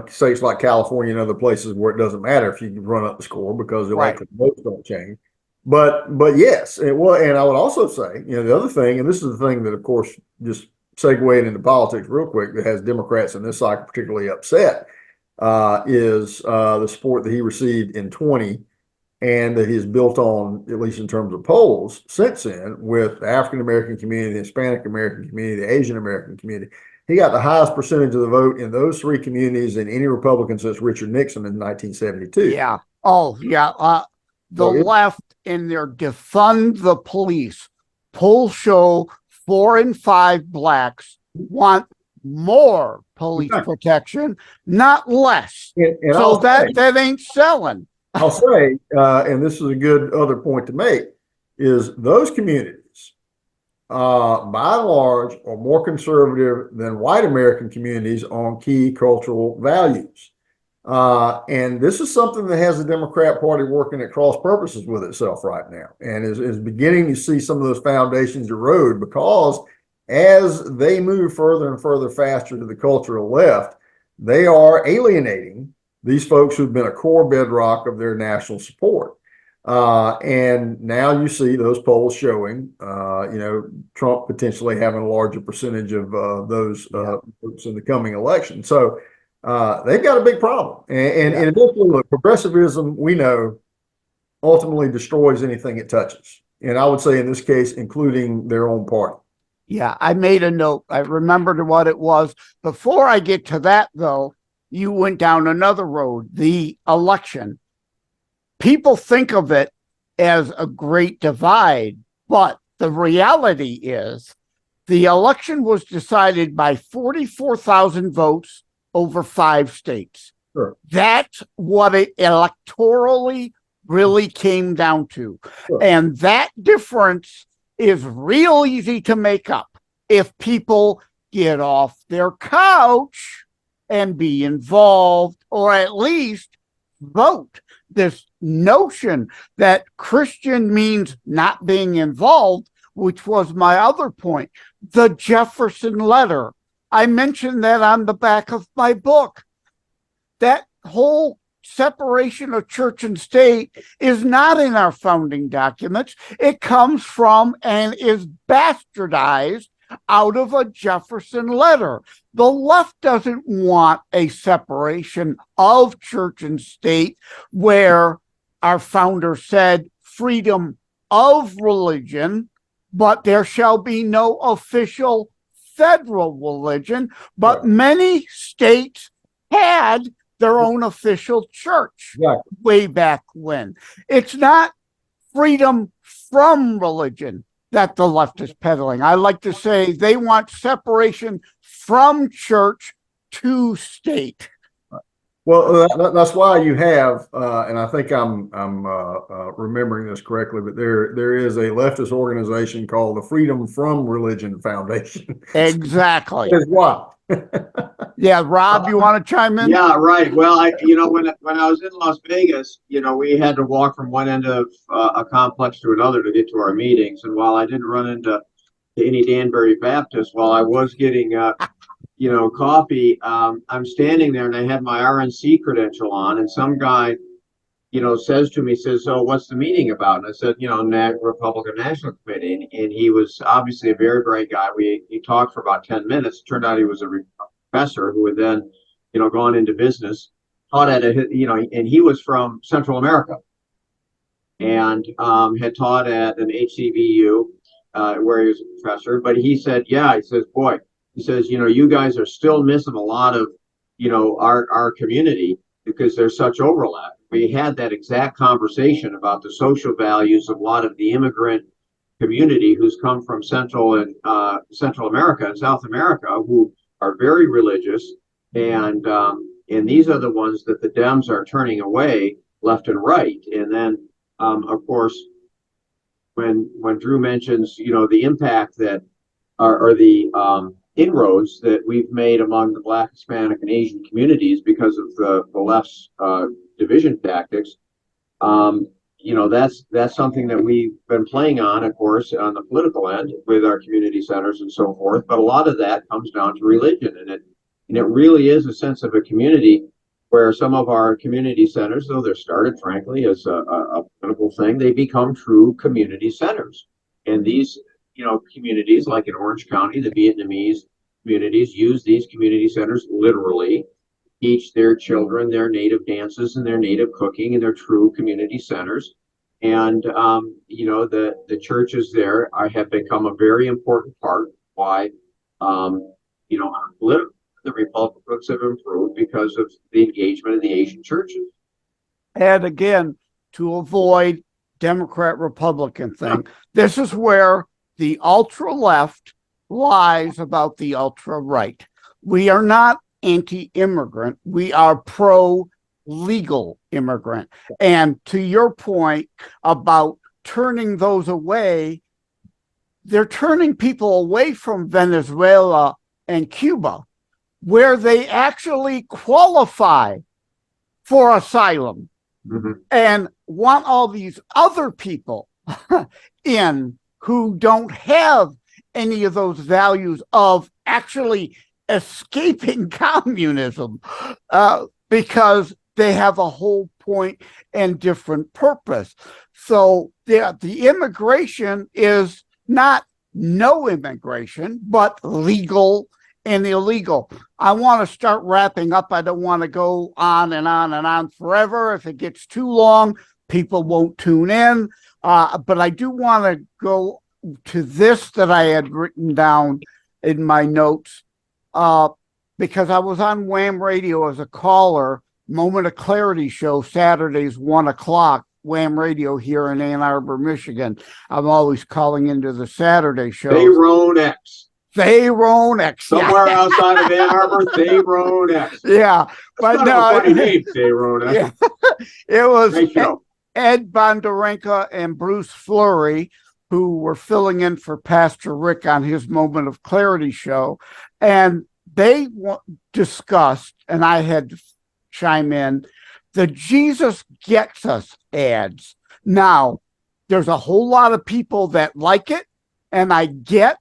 states like California and other places where it doesn't matter if you can run up the score because the electoral votes don't change. But yes, it was. And I would also say, the other thing, and this is the thing that, of course, just segued into politics real quick, that has Democrats in this cycle particularly upset, is the support that he received in 20, and that he's built on, at least in terms of polls since then, with the African American community, the Hispanic American community, the Asian American community. He got the highest percentage of the vote in those three communities than any Republican since Richard Nixon in 1972. Yeah. Oh, yeah. The left in their defund the police polls show 4 in 5 blacks want more police protection, not less. And so that ain't selling. I'll say, and this is a good other point to make, is those communities, by and large, are more conservative than white American communities on key cultural values. And this is something that has the Democrat Party working at cross purposes with itself right now, and is beginning to see some of those foundations erode, because as they move further and further faster to the cultural left, they are alienating these folks who've been a core bedrock of their national support. And now you see those polls showing, Trump potentially having a larger percentage of those votes in the coming election. So they've got a big problem. And eventually, look, progressivism, we know, ultimately destroys anything it touches. And I would say in this case, including their own party. Yeah, I made a note. I remembered what it was. Before I get to that, though, you went down another road, the election. People think of it as a great divide, but the reality is the election was decided by 44,000 votes over 5 states. Sure. That's what it electorally really came down to. Sure. And that difference is real easy to make up if people get off their couch and be involved, or at least vote. This notion that Christian means not being involved, which was my other point, the Jefferson letter. I mentioned that on the back of my book. That whole separation of church and state is not in our founding documents. It comes from and is bastardized out of a Jefferson letter. The left doesn't want a separation of church and state, where our founder said freedom of religion, but there shall be no official federal religion. But many states had their own official church way back when. It's not freedom from religion. that the left is peddling. I like to say they want separation from church to state. Well, that's why you have, and I think I'm remembering this correctly, but there is a leftist organization called the Freedom from Religion Foundation. Exactly. That's why. Yeah, Rob, you want to chime in? Yeah, right. Well, when I was in Las Vegas, we had to walk from one end of a complex to another to get to our meetings. And while I didn't run into any Danbury Baptist, while I was getting coffee, I'm standing there and I had my RNC credential on, and some guy, says to me, "So what's the meeting about?" And I said, Republican National Committee. And he was obviously a very bright guy. He talked for about 10 minutes. It turned out he was a professor who had then, gone into business, taught at and he was from Central America and had taught at an HCBU where he was a professor. But he said, yeah, he says, boy, you guys are still missing a lot of, our community because there's such overlap. We had that exact conversation about the social values of a lot of the immigrant community who's come from Central America and South America, who are very religious, and these are the ones that the Dems are turning away left and right. And then, of course, when Drew mentions, the impact that or the inroads that we've made among the Black, Hispanic, and Asian communities because of the left's division tactics, that's something that we've been playing on, of course, on the political end with our community centers and so forth. But a lot of that comes down to religion, and it really is a sense of a community where some of our community centers, though they're started, frankly, as a political thing, they become true community centers. And these, communities like in Orange County, the Vietnamese communities use these community centers literally, teach their children their native dances and their native cooking in their true community centers. And, the churches there have become a very important part why, the Republicans have improved because of the engagement of the Asian churches. And again, to avoid Democrat-Republican thing, this is where the ultra-left lies about the ultra-right. We are not anti-immigrant. We are pro-legal immigrant. And to your point about turning those away, they're turning people away from Venezuela and Cuba, where they actually qualify for asylum, and want all these other people in who don't have any of those values of actually escaping communism, because they have a whole point and different purpose. So the immigration is not no immigration, but legal and illegal. I want to start wrapping up. I don't want to go on and on and on forever. If it gets too long, people won't tune in. But I do want to go to this that I had written down in my notes, because I was on Wham Radio as a caller, Moment of Clarity show, Saturdays, 1:00, Wham Radio here in Ann Arbor, Michigan. I'm always calling into the Saturday show. Theron X. Somewhere outside of Ann Arbor, Theron X. Yeah. But no, funny name, Theron X. Yeah, it was Great show. Ed Bondarenka and Bruce Fleury, who were filling in for Pastor Rick on his Moment of Clarity show. And they discussed, and I had to chime in, the Jesus Gets Us ads. Now, there's a whole lot of people that like it, and I get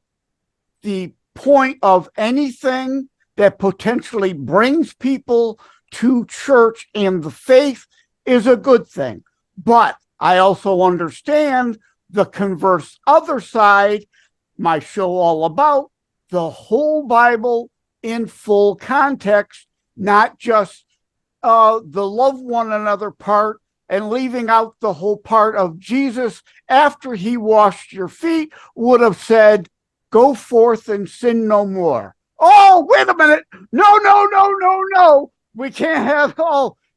the point of anything that potentially brings people to church and the faith is a good thing. But I also understand the converse other side, my show all about the whole Bible in full context, not just the love one another part and leaving out the whole part of Jesus after he washed your feet would have said, go forth and sin no more. Oh, wait a minute. No. We can't have,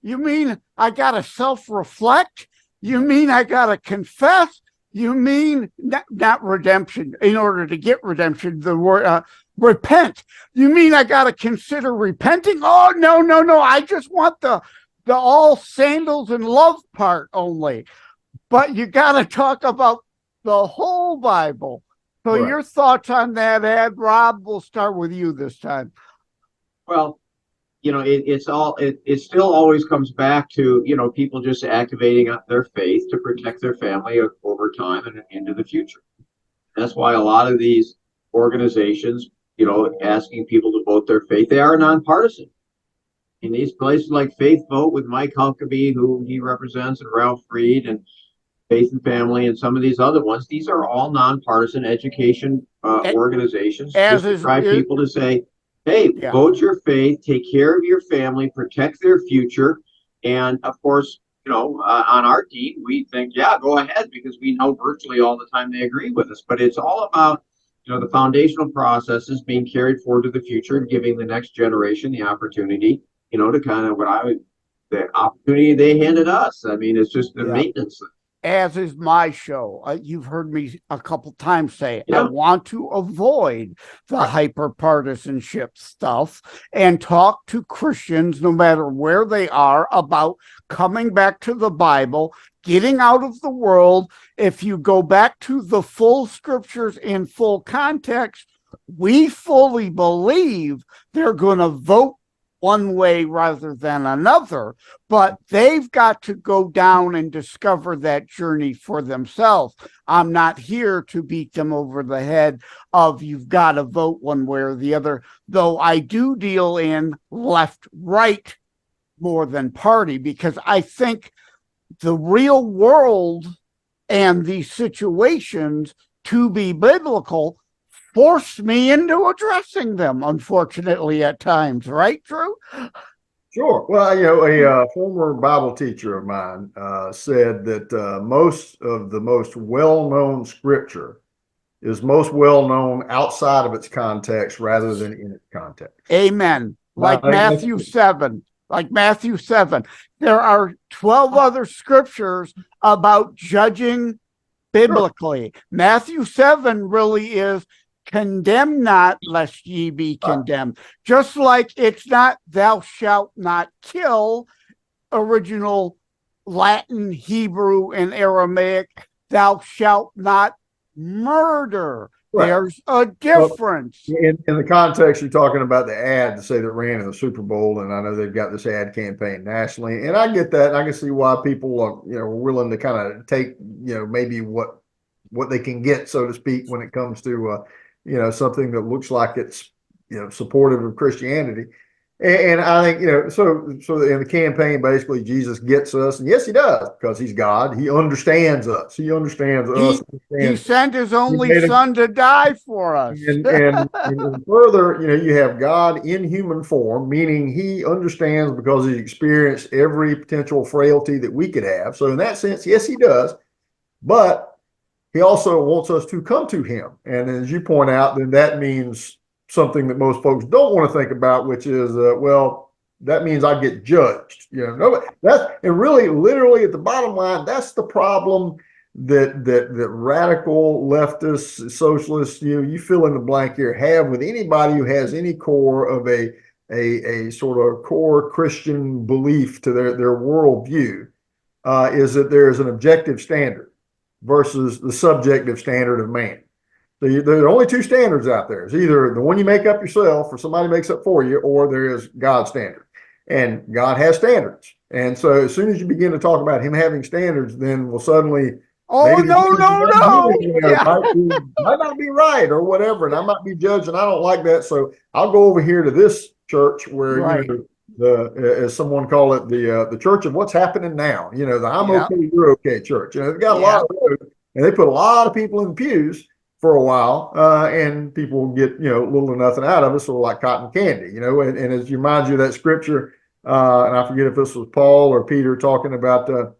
you mean I got to self-reflect? You mean I got to confess? You mean not redemption? In order to get redemption, the word repent. You mean I got to consider repenting? Oh, no. I just want the all sandals and love part only. But you got to talk about the whole Bible. So Right. your thoughts on that, Ed? Rob, we'll start with you this time. Well, it still always comes back to, people just activating their faith to protect their family over time and into the future. That's why a lot of these organizations, asking people to vote their faith, they are nonpartisan. In these places like Faith Vote with Mike Huckabee, who he represents, and Ralph Reed, and Faith and Family, and some of these other ones, these are all nonpartisan education organizations just to try people to say, hey, vote your faith, take care of your family, protect their future. And of course, on our team, we think, yeah, go ahead, because we know virtually all the time they agree with us. But it's all about, the foundational processes being carried forward to the future and giving the next generation the opportunity, to kind of the opportunity they handed us. I mean, it's just the maintenance. As is my show. You've heard me a couple times say, I want to avoid the hyper-partisanship stuff and talk to Christians, no matter where they are, about coming back to the Bible, getting out of the world. If you go back to the full scriptures in full context, we fully believe they're going to vote one way rather than another, but they've got to go down and discover that journey for themselves. I'm not here to beat them over the head of you've got to vote one way or the other, though I do deal in left-right more than party, because I think the real world and these situations, to be biblical, forced me into addressing them, unfortunately, at times. Right, Drew? Sure. Well, a former Bible teacher of mine said that most of the most well-known scripture is most well-known outside of its context rather than in its context. Amen. Like Matthew 7. Like Matthew 7. There are 12 other scriptures about judging biblically. Sure. Matthew 7 really is condemn not, lest ye be condemned. Just like it's not thou shalt not kill, original Latin, Hebrew, and Aramaic, thou shalt not murder. Right. There's a difference. Well, in the context, you're talking about the ad, say, that ran in the Super Bowl, and I know they've got this ad campaign nationally, and I get that. And I can see why people are, willing to kind of take, maybe what they can get, so to speak, when it comes to something that looks like it's, supportive of Christianity. And I think, so in the campaign, basically, Jesus gets us. And yes, he does, because he's God. He understands us. He understands us. He sent his only son to die for us. And further, you have God in human form, meaning he understands because he's experienced every potential frailty that we could have. So in that sense, yes, he does. But he also wants us to come to him. And as you point out, then that means something that most folks don't want to think about, which is, that means I get judged. And really, literally at the bottom line, that's the problem that radical leftists, socialists, you fill in the blank here, have with anybody who has any core of a sort of core Christian belief to their worldview, is that there is an objective standard versus the subjective standard of man. So there are only two standards out there. It's either the one you make up yourself or somebody makes up for you, or there is God's standard. And God has standards. And so as soon as you begin to talk about him having standards, then we'll suddenly... Oh, no. Might not be right or whatever, and I might be judged, and I don't like that. So I'll go over here to this church where, as someone call it, the church of what's happening now. The I'm okay, you're okay church. They've got a lot of those, and they put a lot of people in the pews for a while, and people get little or nothing out of it, sort of like cotton candy. And as you remind you of that scripture, and I forget if this was Paul or Peter talking about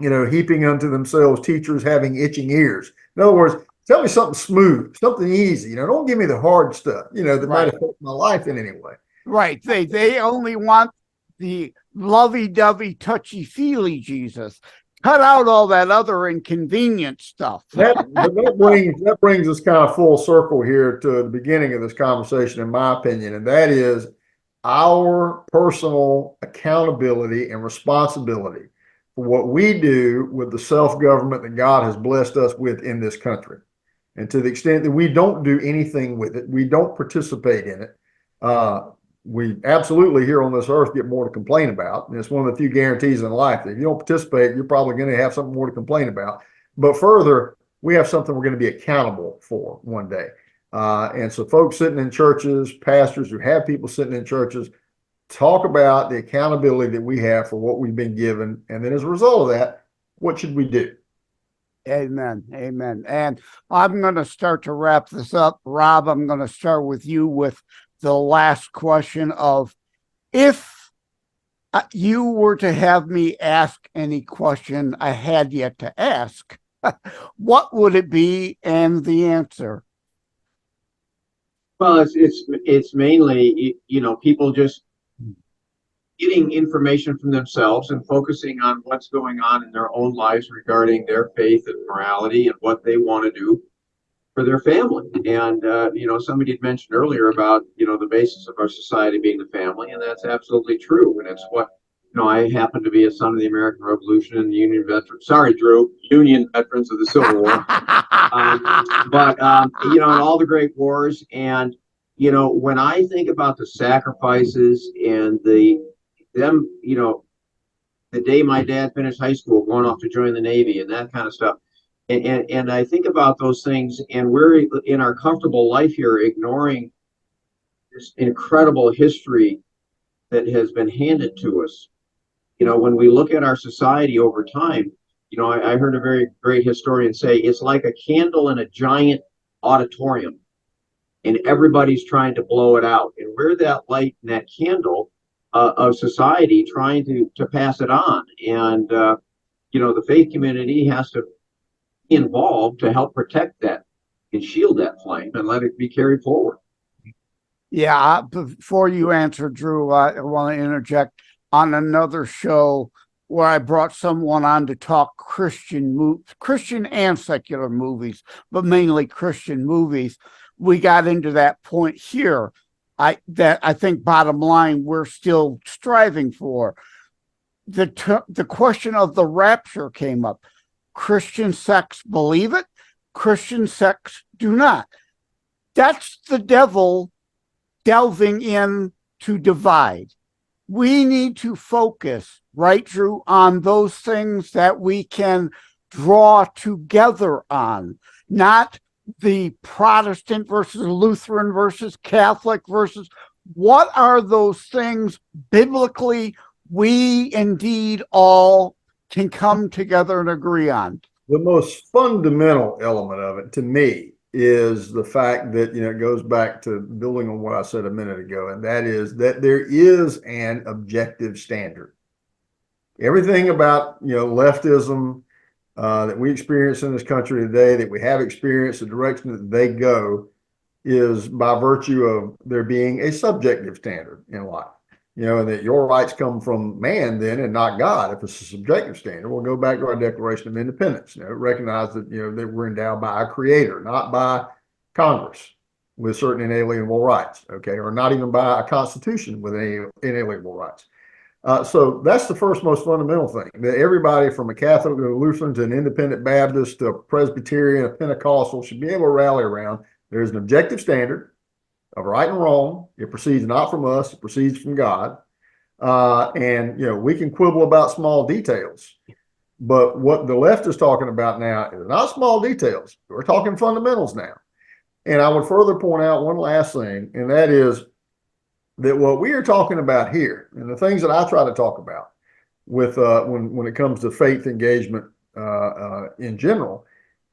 heaping unto themselves teachers having itching ears. In other words, tell me something smooth, something easy. Don't give me the hard stuff. That might affect my life in any way. Right. They only want the lovey-dovey, touchy-feely Jesus. cut out all that other inconvenient stuff. That brings us kind of full circle here to the beginning of this conversation, in my opinion, and that is our personal accountability and responsibility for what we do with the self-government that God has blessed us with in this country. And to the extent that we don't do anything with it, we don't participate in it, we absolutely here on this earth get more to complain about. And it's one of the few guarantees in life that if you don't participate, you're probably going to have something more to complain about. But further, we have something we're going to be accountable for one day. And so folks sitting in churches, pastors who have people sitting in churches, talk about the accountability that we have for what we've been given. And then as a result of that, what should we do? Amen. Amen. And I'm going to start to wrap this up. Rob, I'm going to start with you with the last question of, if you were to have me ask any question I had yet to ask, what would it be and the answer? Well, it's mainly, people just getting information from themselves and focusing on what's going on in their own lives regarding their faith and morality and what they want to do for their family. And, somebody had mentioned earlier about, the basis of our society being the family, and that's absolutely true. And it's what, I happen to be a son of the American Revolution and Union veteran. Sorry, Drew, Union veterans of the Civil War. And all the great wars. And, when I think about the sacrifices and the day my dad finished high school, going off to join the Navy and that kind of stuff. And I think about those things, and we're in our comfortable life here, ignoring this incredible history that has been handed to us. When we look at our society over time, I heard a very great historian say it's like a candle in a giant auditorium, and everybody's trying to blow it out. And we're that light and that candle of society trying to pass it on. And, the faith community has to be involved to help protect that and shield that flame and let it be carried forward. Yeah, before you answer, Drew, I want to interject. On another show where I brought someone on to talk Christian and secular movies, but mainly Christian movies, we got into that point here. I think bottom line we're still striving for. The question of the rapture came up. Christian sects believe it. Christian sects do not. That's the devil delving in to divide. We need to focus, right, Drew, on those things that we can draw together on, not the Protestant versus Lutheran versus Catholic versus what are those things biblically we indeed all can come together and agree on. The most fundamental element of it to me is the fact that, it goes back to building on what I said a minute ago, and that is that there is an objective standard. Everything about, leftism that we experience in this country today, that we have experienced, the direction that they go is by virtue of there being a subjective standard in life. And that your rights come from man then and not God. If it's a subjective standard, we'll go back to our Declaration of Independence. Recognize that, that we're endowed by our creator, not by Congress with certain inalienable rights, okay, or not even by a constitution with any inalienable rights. So that's the first most fundamental thing, that everybody from a Catholic to a Lutheran to an Independent Baptist to a Presbyterian, a Pentecostal should be able to rally around. There's an objective standard of right and wrong. It proceeds not from us, it proceeds from God. And we can quibble about small details, but what the left is talking about now is not small details. We're talking fundamentals now. And I would further point out one last thing, and that is that what we are talking about here, and the things that I try to talk about with when it comes to faith engagement in general,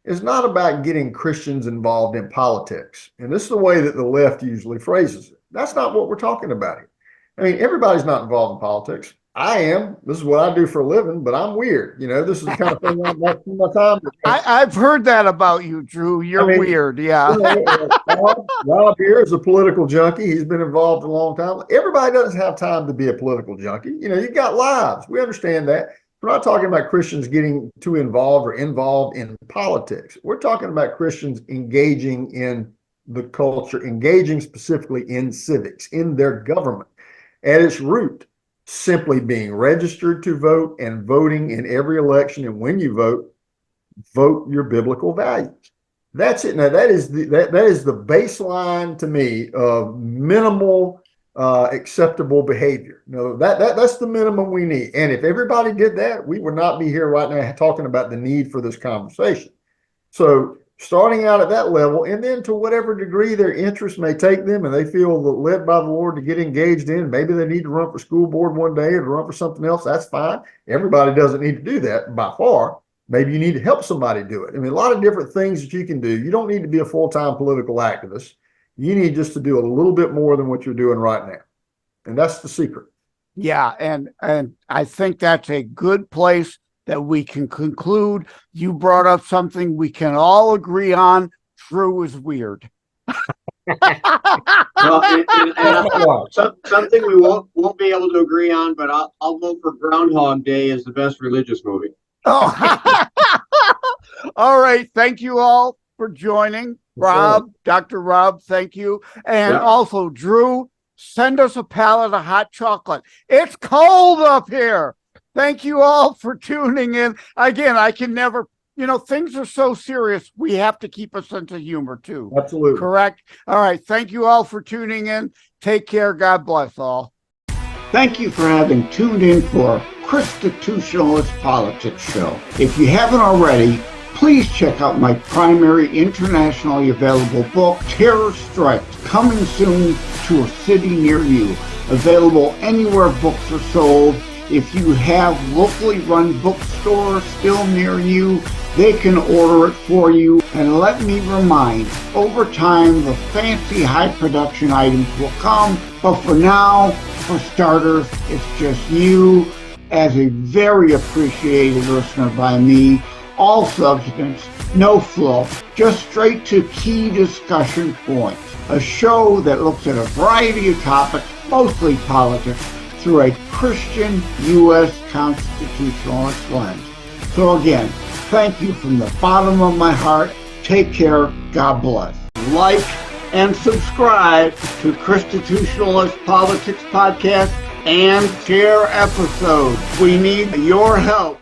is not about getting Christians involved in politics. And this is the way that the left usually phrases it. That's not what we're talking about here. I mean, everybody's not involved in politics. I am. This is what I do for a living, but I'm weird. This is the kind of thing I'm not spending my time with. I've heard that about you, Drew. You're weird. Yeah. Rob here is a political junkie. He's been involved a long time. Everybody doesn't have time to be a political junkie. You've got lives. We understand that. We're not talking about Christians getting too involved in politics. We're talking about Christians engaging in the culture, engaging specifically in civics, in their government. At its root, simply being registered to vote and voting in every election. And when you vote, vote your biblical values. That's it. Now, that is the baseline to me of minimal acceptable behavior. That's the minimum we need. And if everybody did that, we would not be here right now talking about the need for this conversation. So starting out at that level, and then to whatever degree their interest may take them and they feel led by the Lord to get engaged in, maybe they need to run for school board one day or to run for something else, that's fine. Everybody doesn't need to do that by far. Maybe you need to help somebody do it. I mean, a lot of different things that you can do. You don't need to be a full-time political activist. You need just to do a little bit more than what you're doing right now. And that's the secret. Yeah, and I think that's a good place that we can conclude. You brought up something we can all agree on. True is weird. Well, something we won't be able to agree on, but I'll vote for Groundhog Day as the best religious movie. Oh, all right. Thank you all for joining. Rob, Dr. Rob, thank you. And also, Drew, send us a pallet of hot chocolate. It's cold up here. Thank you all for tuning in. Again, I can never, things are so serious. We have to keep a sense of humor too. Absolutely. Correct. All right. Thank you all for tuning in. Take care. God bless all. Thank you for having tuned in for ChristiTutionalist Politics Show. If you haven't already, please check out my primary internationally available book, Terror Strikes, coming soon to a city near you. Available anywhere books are sold. If you have locally run bookstores still near you, they can order it for you. And let me remind, over time, the fancy high production items will come. But for now, for starters, it's just you as a very appreciated listener by me. All substance, no fluff, just straight to key discussion points. A show that looks at a variety of topics, mostly politics, through a Christian U.S. constitutionalist lens. So again, thank you from the bottom of my heart. Take care. God bless. Like and subscribe to ChristiTutionalist Politics Podcast and share episodes. We need your help.